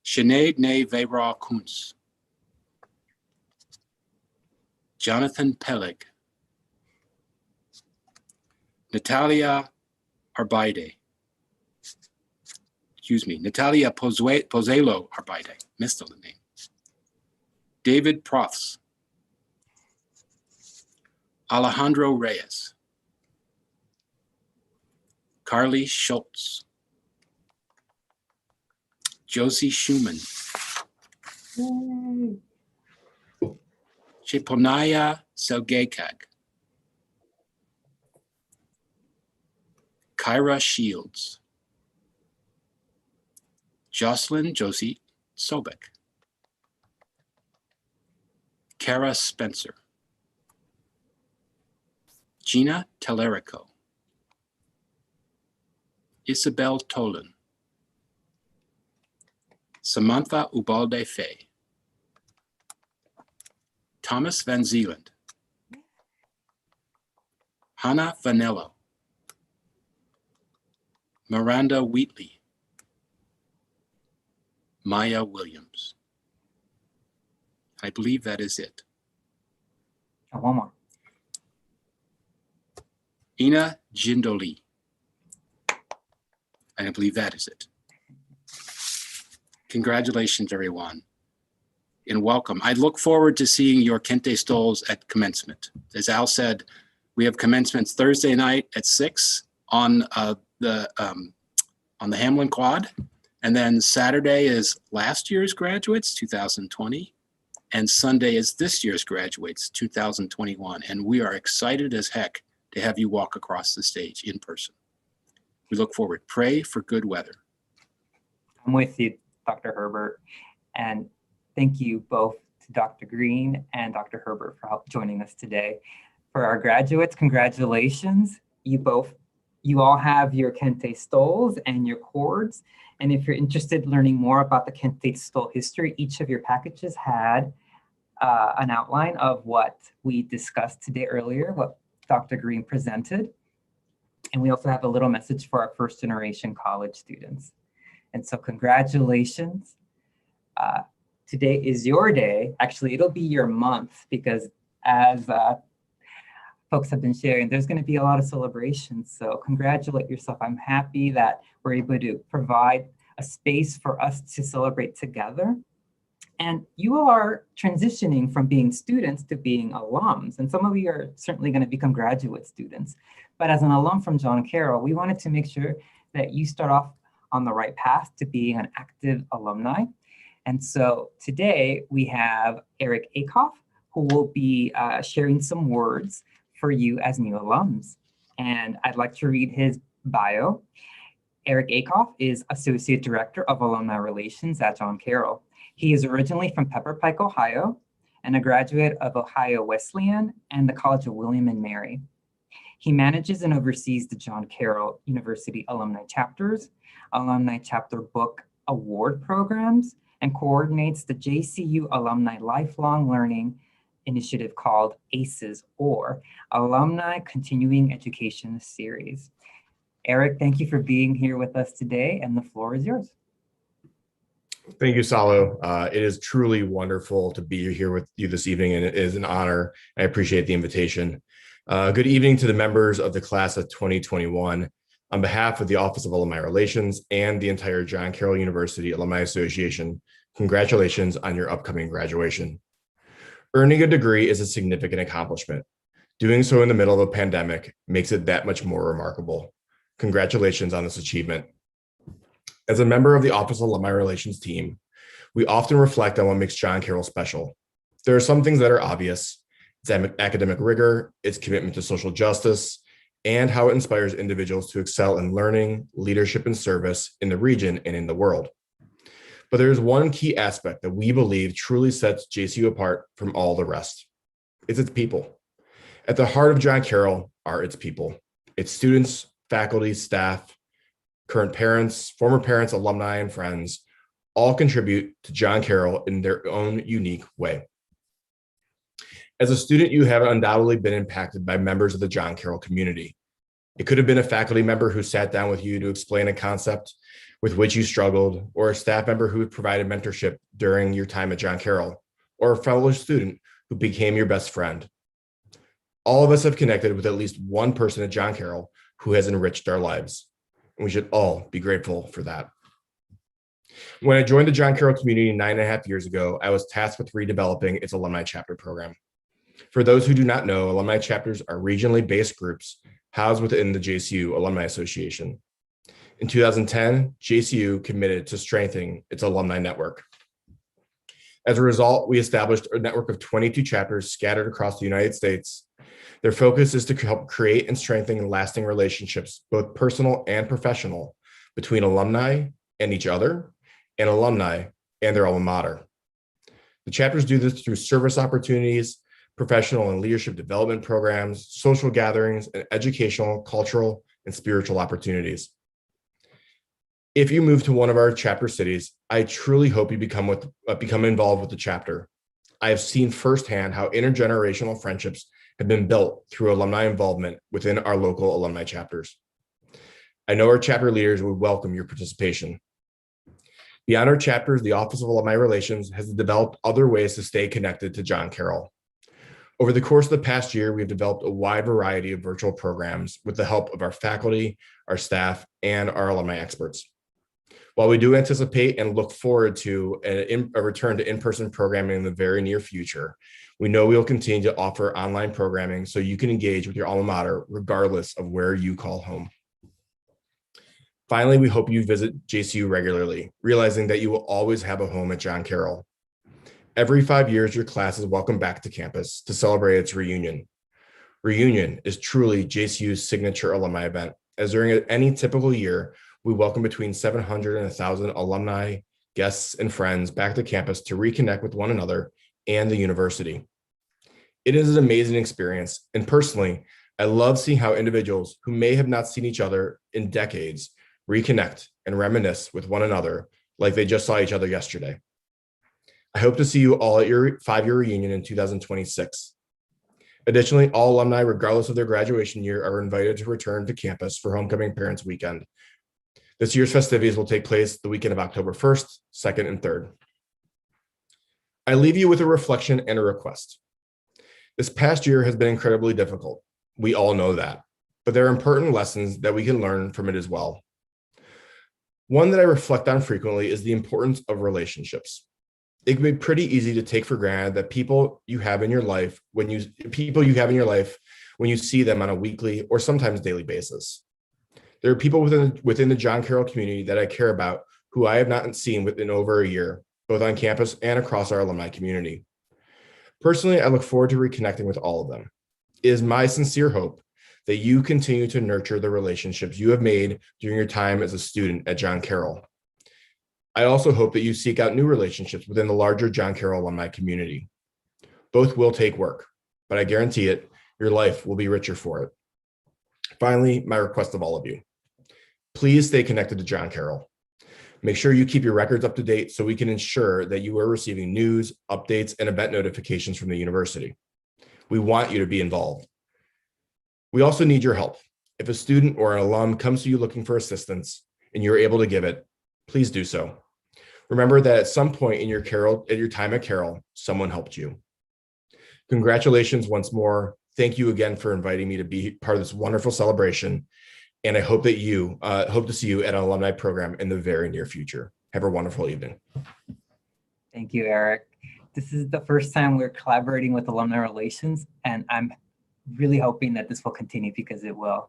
Sinead Ne Veyra Kuntz. Jonathan Peleg. Natalia Arbaide. Natalia Pozzelo Arbaide. Missed the name. David Profs. Alejandro Reyes. Carly Schultz. Josie Schumann. Yay. Chiponaya Selgekag. Kyra Shields. Jocelyn Josie Sobek. Kara Spencer. Gina Tellerico. Isabel Tolan. Samantha Ubalde Fay. Thomas Van Zeeland. Hannah Vanello. Miranda Wheatley. Maya Williams. I believe that is it. Oh, one more. Ina Jindoli. And I believe that is it. Congratulations, everyone, and welcome. I look forward to seeing your Kente Stoles at commencement. As Al said, we have commencements Thursday night at 6 on the Hamlin Quad. And then Saturday is last year's graduates, 2020. And Sunday is this year's graduates, 2021. And we are excited as heck to have you walk across the stage in person. We look forward. Pray for good weather. I'm with you, Dr. Herbert. And thank you both to Dr. Green and Dr. Herbert for joining us today. For our graduates, congratulations. You all have your Kente Stoles and your cords. And if you're interested in learning more about the Kente Stole history, each of your packages had an outline of what we discussed today earlier, what Dr. Green presented. And we also have a little message for our first generation college students. And so congratulations. Today is your day. Actually, it'll be your month, because as folks have been sharing, there's going to be a lot of celebrations. So congratulate yourself. I'm happy that we're able to provide a space for us to celebrate together. And you are transitioning from being students to being alums. And some of you are certainly going to become graduate students. But as an alum from John Carroll, we wanted to make sure that you start off on the right path to being an active alumni. And so today we have Eickhoff, who will be sharing some words for you as new alums. And I'd like to read his bio. Eickhoff is Associate Director of Alumni Relations at John Carroll. He is originally from Pepper Pike, Ohio, and a graduate of Ohio Wesleyan and the College of William and Mary. He manages and oversees the John Carroll University alumni chapters, alumni chapter book award programs, and coordinates the JCU Alumni Lifelong Learning Initiative called ACES, or Alumni Continuing Education Series. Eric, thank you for being here with us today, and the floor is yours. Thank you, Salo. It is truly wonderful to be here with you this evening, and it is an honor. I appreciate the invitation. Good evening to the members of the class of 2021. On behalf of the Office of Alumni Relations and the entire John Carroll University Alumni Association, congratulations on your upcoming graduation. Earning a degree is a significant accomplishment. Doing so in the middle of a pandemic makes it that much more remarkable. Congratulations on this achievement. As a member of the Office of Alumni Relations team, we often reflect on what makes John Carroll special. There are some things that are obvious. Its academic rigor, its commitment to social justice, and how it inspires individuals to excel in learning, leadership, and service in the region and in the world. But there is one key aspect that we believe truly sets JCU apart from all the rest. It's its people. At the heart of John Carroll are its people, its students, faculty, staff, current parents, former parents, alumni, and friends all contribute to John Carroll in their own unique way. As a student, you have undoubtedly been impacted by members of the John Carroll community. It could have been a faculty member who sat down with you to explain a concept with which you struggled, or a staff member who provided mentorship during your time at John Carroll, or a fellow student who became your best friend. All of us have connected with at least one person at John Carroll who has enriched our lives, and we should all be grateful for that. When I joined the John Carroll community 9.5 years ago, I was tasked with redeveloping its alumni chapter program. For those who do not know, alumni chapters are regionally based groups housed within the JCU Alumni Association. In 2010, JCU committed to strengthening its alumni network. As a result, we established a network of 22 chapters scattered across the United States. Their focus is to help create and strengthen lasting relationships, both personal and professional, between alumni and each other, and alumni and their alma mater. The chapters do this through service opportunities, professional and leadership development programs, social gatherings, and educational, cultural, and spiritual opportunities. If you move to one of our chapter cities, I truly hope you become involved with the chapter. I have seen firsthand how intergenerational friendships have been built through alumni involvement within our local alumni chapters. I know our chapter leaders would welcome your participation. Beyond our chapters, the Office of Alumni Relations has developed other ways to stay connected to John Carroll. Over the course of the past year, we've developed a wide variety of virtual programs with the help of our faculty, our staff, and our alumni experts. While we do anticipate and look forward to a return to in-person programming in the very near future, we know we will continue to offer online programming so you can engage with your alma mater regardless of where you call home. Finally, we hope you visit JCU regularly, realizing that you will always have a home at John Carroll. Every 5 years, your class is welcome back to campus to celebrate its reunion. Reunion is truly JCU's signature alumni event, as during any typical year, we welcome between 700 and 1,000 alumni, guests, and friends back to campus to reconnect with one another and the university. It is an amazing experience, and personally, I love seeing how individuals who may have not seen each other in decades reconnect and reminisce with one another like they just saw each other yesterday. I hope to see you all at your 5-year reunion in 2026. Additionally, all alumni, regardless of their graduation year, are invited to return to campus for Homecoming Parents Weekend. This year's festivities will take place the weekend of October 1st, 2nd, and 3rd. I leave you with a reflection and a request. This past year has been incredibly difficult. We all know that, but there are important lessons that we can learn from it as well. One that I reflect on frequently is the importance of relationships. It can be pretty easy to take for granted that people you have in your life when you see them on a weekly or sometimes daily basis. There are people within the John Carroll community that I care about who I have not seen within over a year, both on campus and across our alumni community. Personally, I look forward to reconnecting with all of them. It is my sincere hope that you continue to nurture the relationships you have made during your time as a student at John Carroll. I also hope that you seek out new relationships within the larger John Carroll alumni community. Both will take work, but I guarantee it, your life will be richer for it. Finally, my request of all of you, please stay connected to John Carroll. Make sure you keep your records up to date so we can ensure that you are receiving news, updates, and event notifications from the university. We want you to be involved. We also need your help. If a student or an alum comes to you looking for assistance and you're able to give it, please do so. Remember that at some point in your time at Carroll, someone helped you. Congratulations once more. Thank you again for inviting me to be part of this wonderful celebration. And I hope that you hope to see you at an alumni program in the very near future. Have a wonderful evening. Thank you, Eric. This is the first time we're collaborating with alumni relations, and I'm really hoping that this will continue because it will.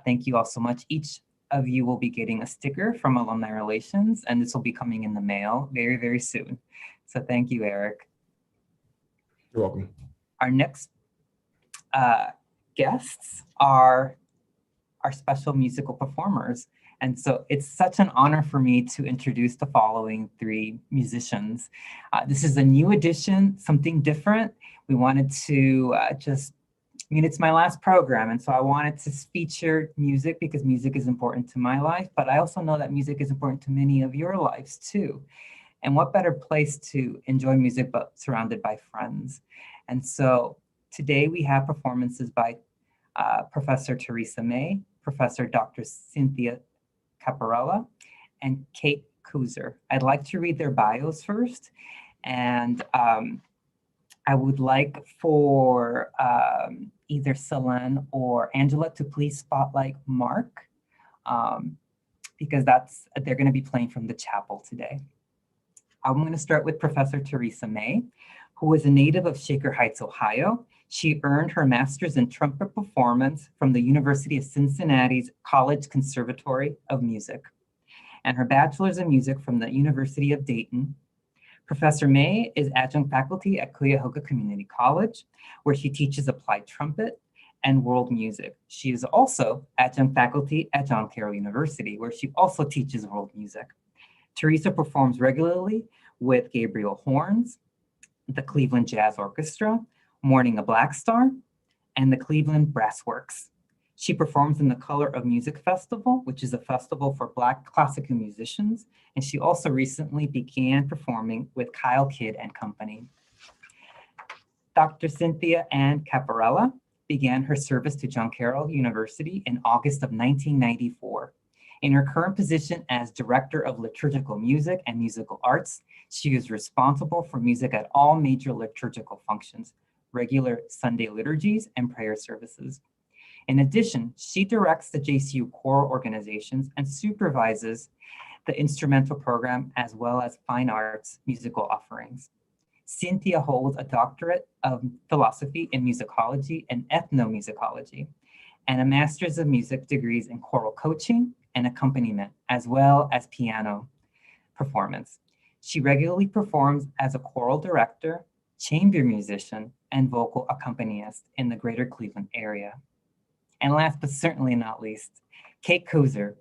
Thank you all so much. Each of you will be getting a sticker from Alumni Relations, and this will be coming in the mail very, very soon. So thank you, Eric. You're welcome. Our next guests are our special musical performers. And so it's such an honor for me to introduce the following 3 musicians. This is a new addition, something different. We wanted to it's my last program, and so I wanted to feature music because music is important to my life, but I also know that music is important to many of your lives too. And what better place to enjoy music but surrounded by friends? And so today we have performances by Professor Theresa May, Professor Dr. Cynthia Caporella, and Kate Kooser. I'd like to read their bios first, and I would like for either Selen or Angela to please spotlight Mark, because they're going to be playing from the chapel today. I'm going to start with Professor Theresa May, who is a native of Shaker Heights, Ohio. She earned her master's in trumpet performance from the University of Cincinnati's College Conservatory of Music, and her bachelor's in music from the University of Dayton. Professor May is adjunct faculty at Cuyahoga Community College, where she teaches applied trumpet and world music. She is also adjunct faculty at John Carroll University, where she also teaches world music. Theresa performs regularly with Gabriel Horns, the Cleveland Jazz Orchestra, Mourning a Black Star, and the Cleveland Brassworks. She performs in the Color of Music Festival, which is a festival for Black classical musicians, and she also recently began performing with Kyle Kidd and Company. Dr. Cynthia Ann Caporella began her service to John Carroll University in August of 1994. In her current position as Director of Liturgical Music and Musical Arts, she is responsible for music at all major liturgical functions, regular Sunday liturgies and prayer services. In addition, she directs the JCU choral organizations and supervises the instrumental program as well as fine arts musical offerings. Cynthia holds a doctorate of philosophy in musicology and ethnomusicology, and a master's of music degrees in choral coaching and accompaniment, as well as piano performance. She regularly performs as a choral director, chamber musician, and vocal accompanist in the greater Cleveland area. And last but certainly not least, Kate Kooser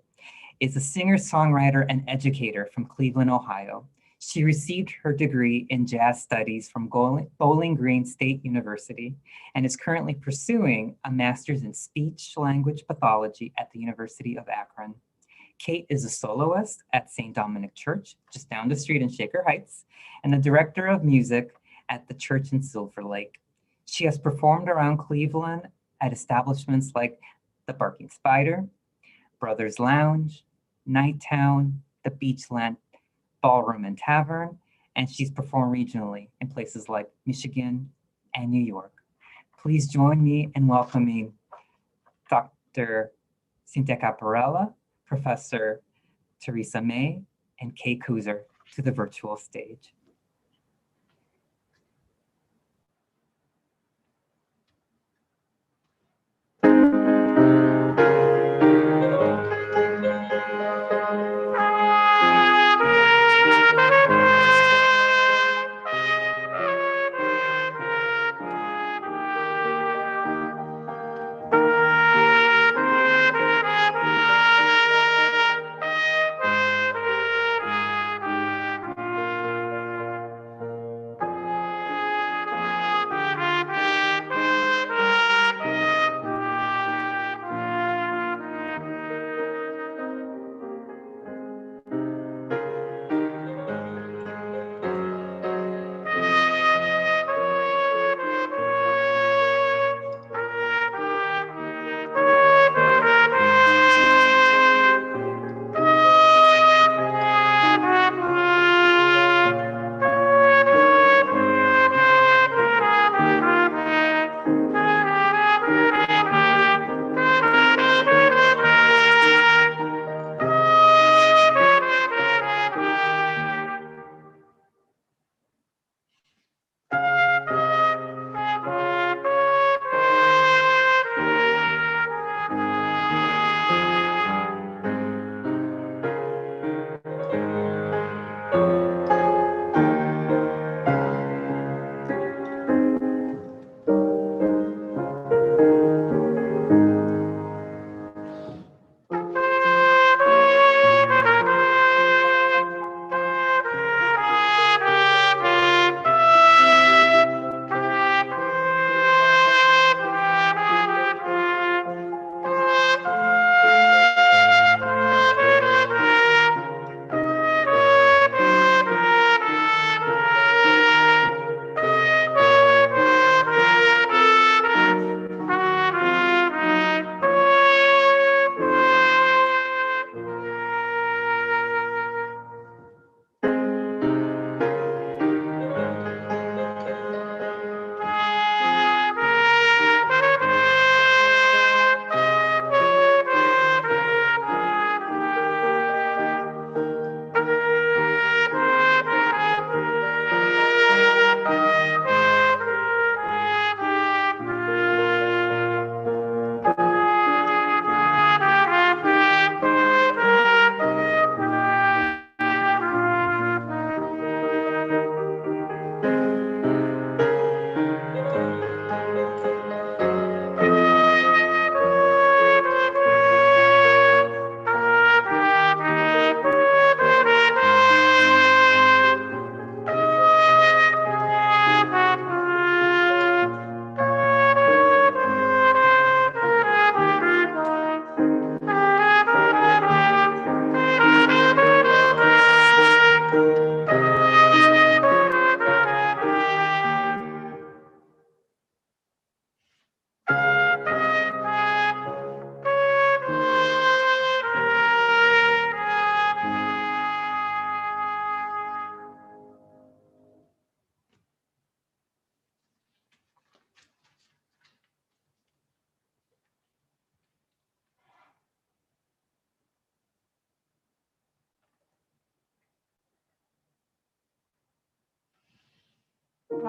is a singer-songwriter and educator from Cleveland, Ohio. She received her degree in jazz studies from Bowling Green State University and is currently pursuing a master's in speech language pathology at the University of Akron. Kate is a soloist at St. Dominic Church, just down the street in Shaker Heights, and the director of music at the church in Silver Lake. She has performed around Cleveland at establishments like the Barking Spider, Brothers Lounge, Nighttown, the Beachland Ballroom and Tavern, and she's performed regionally in places like Michigan and New York. Please join me in welcoming Dr. Cynthia Caporella, Professor Theresa May, and Kate Kooser to the virtual stage. And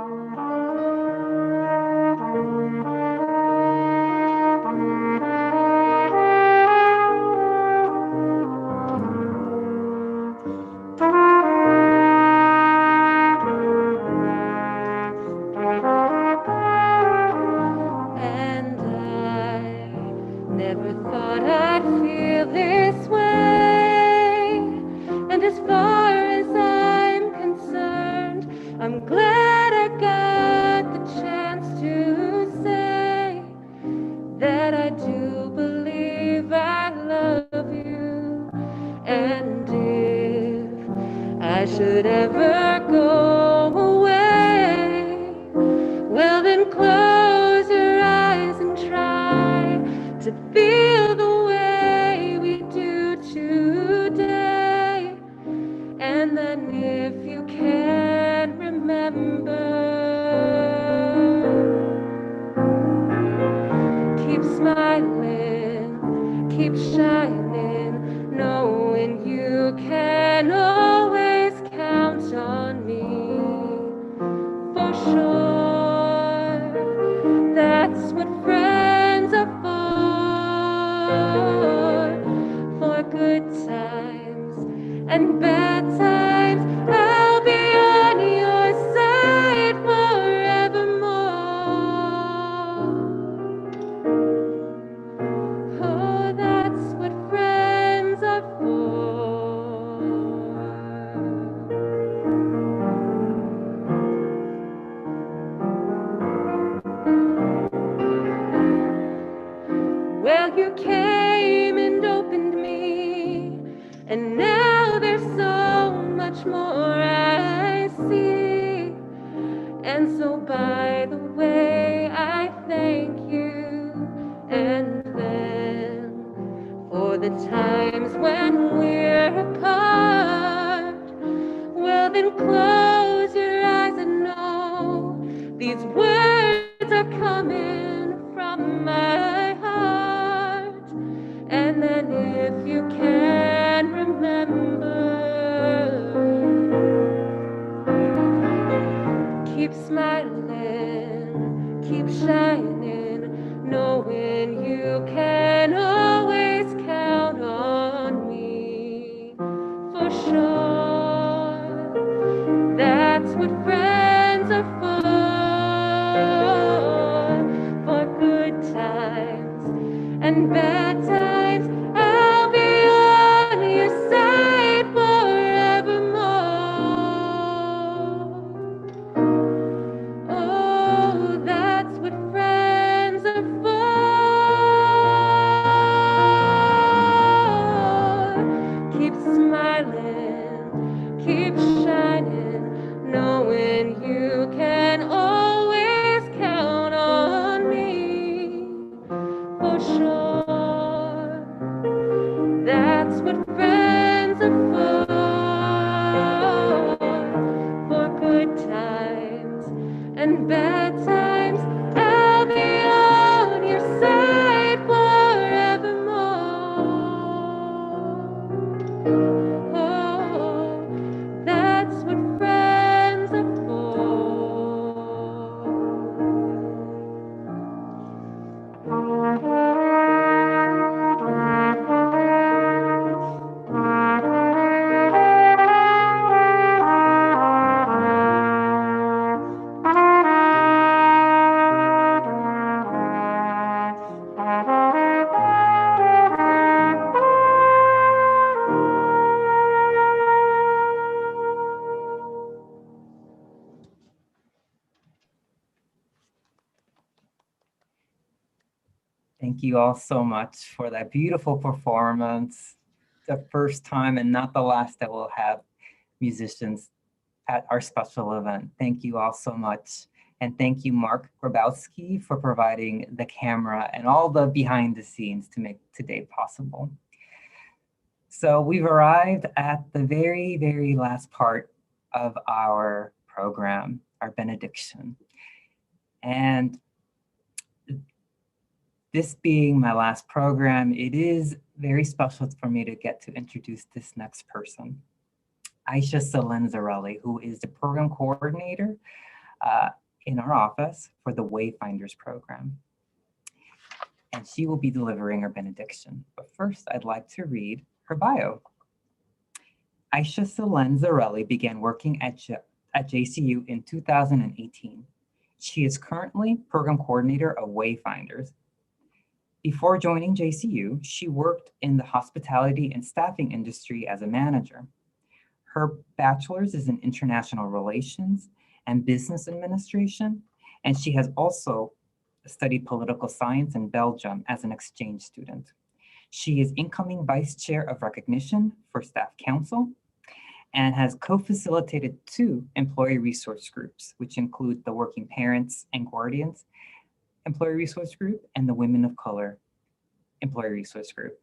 I never thought I'd feel this way. And as far as I'm concerned, I'm glad I got the chance to say that I do believe I love you. And if I should ever go away, well then close your eyes and try to feel the way we do today. And then if you can remember, keep smiling, keep shining, knowing you can always count on me. For sure, that's what friends are for good times and bad times. I'll be on your side forevermore. Oh, that's what friends are for. Well, you came and opened me, and now there's so much more I see. And so by the way, I thank you. And then for the times when we're apart, well then close your eyes and know these words are coming from my heart. And then if you can remember, keep smiling, keep shining, knowing you can always count on me. For sure, that's what friends are for good times and bad times. I'll be on your side forevermore. Oh, that's what friends are for. Keep smiling, keep shining, knowing you can always count on me. For sure, that's what friends are for good times and bad times. I'll be on your side forevermore. Oh, that's what friends are Thank you all so much for that beautiful performance. The first time and not the last that we'll have musicians at our special event. Thank you all so much. And thank you, Mark Grabowski, for providing the camera and all the behind the scenes to make today possible. So we've arrived at the very, very last part of our program, our benediction. And this being my last program, it is very special for me to get to introduce this next person, Ayse Selen Zarrelli, who is the program coordinator in our office for the Wayfinders program. And she will be delivering her benediction. But first, I'd like to read her bio. Ayse Selen Zarrelli began working at JCU in 2018. She is currently program coordinator of Wayfinders. Before joining JCU, she worked in the hospitality and staffing industry as a manager. Her bachelor's is in international relations and business administration, and she has also studied political science in Belgium as an exchange student. She is incoming vice chair of recognition for Staff Council and has co-facilitated 2 employee resource groups, which include the Working Parents and Guardians Employee Resource Group and the Women of Color Employee Resource Group.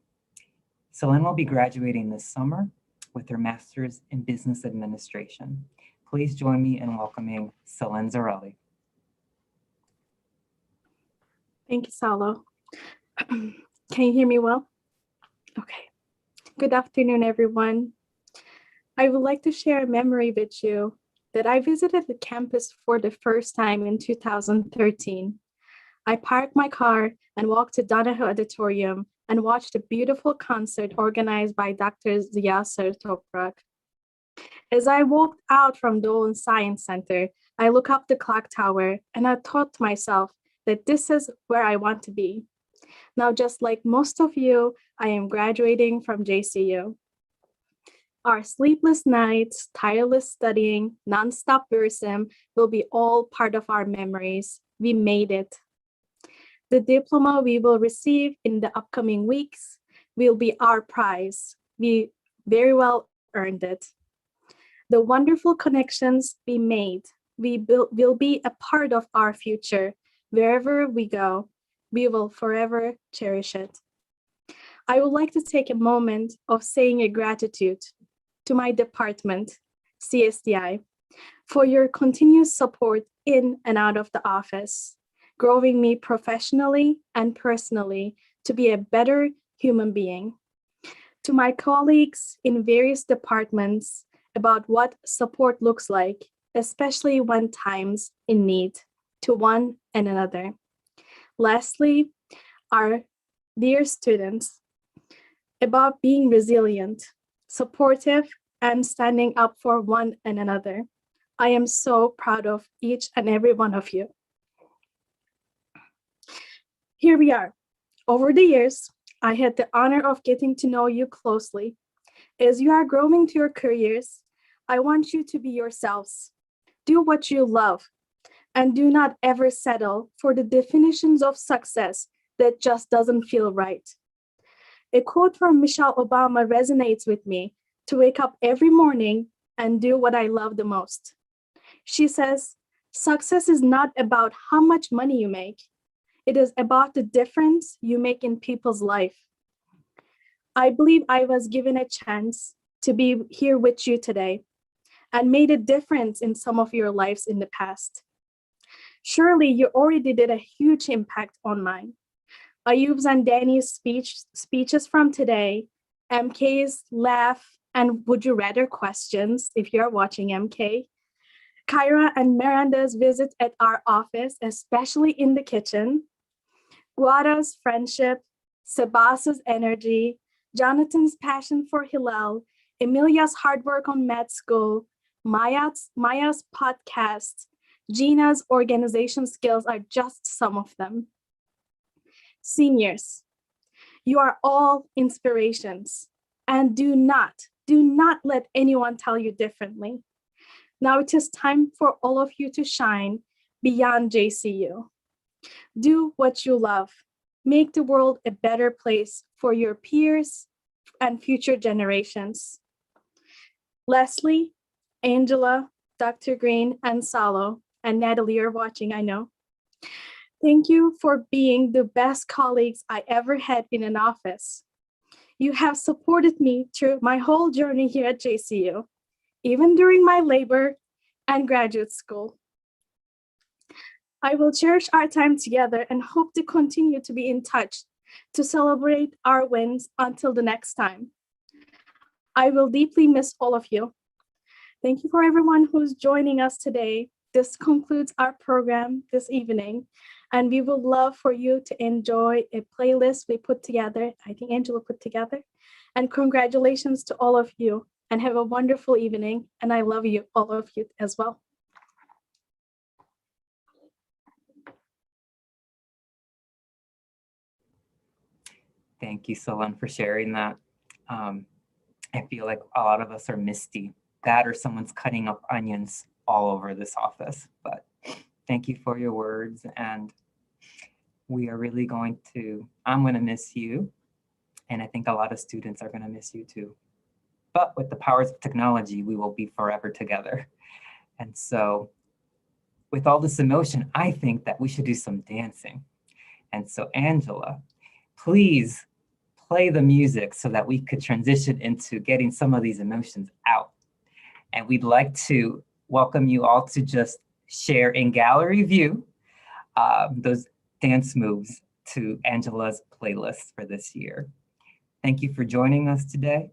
Selen will be graduating this summer with her master's in business administration. Please join me in welcoming Selen Zarrelli. Thank you, Salo. Can you hear me well? Okay. Good afternoon, everyone. I would like to share a memory with you that I visited the campus for the first time in 2013. I parked my car and walked to Donahoe Auditorium and watched a beautiful concert organized by Dr. Ziyaser Toprak. As I walked out from Dolan Science Center, I looked up the clock tower and I thought to myself that this is where I want to be. Now, just like most of you, I am graduating from JCU. Our sleepless nights, tireless studying, nonstop bursum will be all part of our memories. We made it. The diploma we will receive in the upcoming weeks will be our prize. We very well earned it. The wonderful connections we made will be a part of our future. Wherever we go, we will forever cherish it. I would like to take a moment of saying a gratitude to my department, CSDI, for your continuous support in and out of the office, growing me professionally and personally to be a better human being. To my colleagues in various departments about what support looks like, especially when times in need, to one and another. Lastly, our dear students, about being resilient, supportive, and standing up for one and another. I am so proud of each and every one of you. Here we are. Over the years, I had the honor of getting to know you closely. As you are growing to your careers, I want you to be yourselves. Do what you love, and do not ever settle for the definitions of success that just doesn't feel right. A quote from Michelle Obama resonates with me: to wake up every morning and do what I love the most. She says, success is not about how much money you make. It is about the difference you make in people's life. I believe I was given a chance to be here with you today and made a difference in some of your lives in the past. Surely you already did a huge impact on mine. Ayoub's and Danny's speeches from today, MK's laugh and would you rather questions, if you're watching MK, Kyra and Miranda's visit at our office, especially in the kitchen, Guada's friendship, Sebastian's energy, Jonathan's passion for Hillel, Emilia's hard work on med school, Maya's podcast, Gina's organization skills are just some of them. Seniors, you are all inspirations, and do not let anyone tell you differently. Now it is time for all of you to shine beyond JCU. Do what you love. Make the world a better place for your peers and future generations. Leslie, Angela, Dr. Green, and Salo, and Natalie, you're watching, I know. Thank you for being the best colleagues I ever had in an office. You have supported me through my whole journey here at JCU, even during my labor and graduate school. I will cherish our time together and hope to continue to be in touch to celebrate our wins until the next time. I will deeply miss all of you. Thank you for everyone who's joining us today. this concludes our program this evening, and we would love for you to enjoy a playlist we put together, I think Angela put together, and congratulations to all of you, and have a wonderful evening, and I love you, all of you as well. Thank you, Selen, for sharing that. I feel like a lot of us are misty. That or someone's cutting up onions all over this office. But thank you for your words. And we are really I'm going to miss you. And I think a lot of students are going to miss you too. But with the powers of technology, we will be forever together. And so with all this emotion, I think that we should do some dancing. And so Angela, please play the music so that we could transition into getting some of these emotions out. And we'd like to welcome you all to just share in gallery view those dance moves to Angela's playlist for this year. Thank you for joining us today.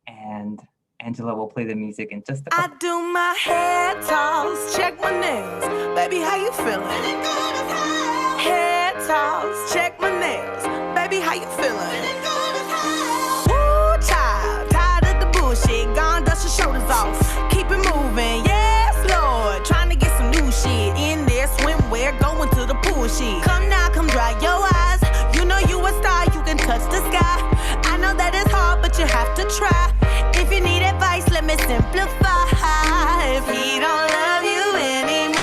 And Angela will play the music in just a couple. I do my hair toss, check my nails. Baby, how you feeling? Hair toss, check my nails. Baby, how you feeling? Woo, child, tired of the bullshit. Gone, dust your shoulders off. Keep it moving, yes, Lord. Trying to get some new shit in there. Swimwear, going to the pool shit. Come now, come dry your eyes. You know you a star, you can touch the sky. I know that it's hard, but you have to try. If you need advice, let me simplify. If he don't love you anymore,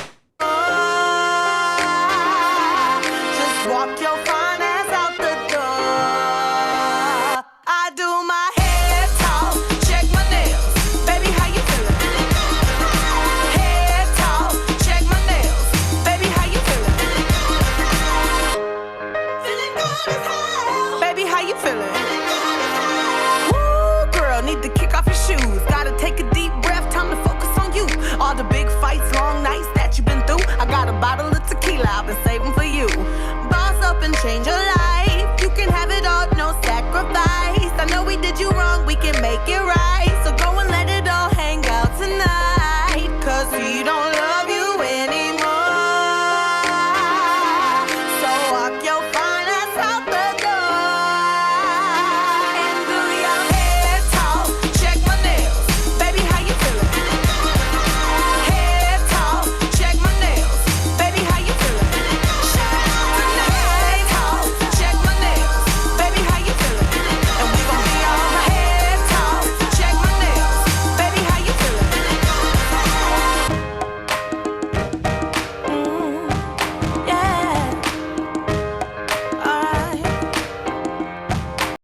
just walk your fine ass out the door. I do my hair talk, check my nails. Baby, how you feeling? Hair talk, check my nails. Baby, how you feeling? Feeling good as hell. Baby, how you feeling? Need to kick off your shoes. Gotta take a deep breath, time to focus on you. All the big fights, long nights that you've been through. I got a bottle of tequila I've been saving for you. Boss up and change your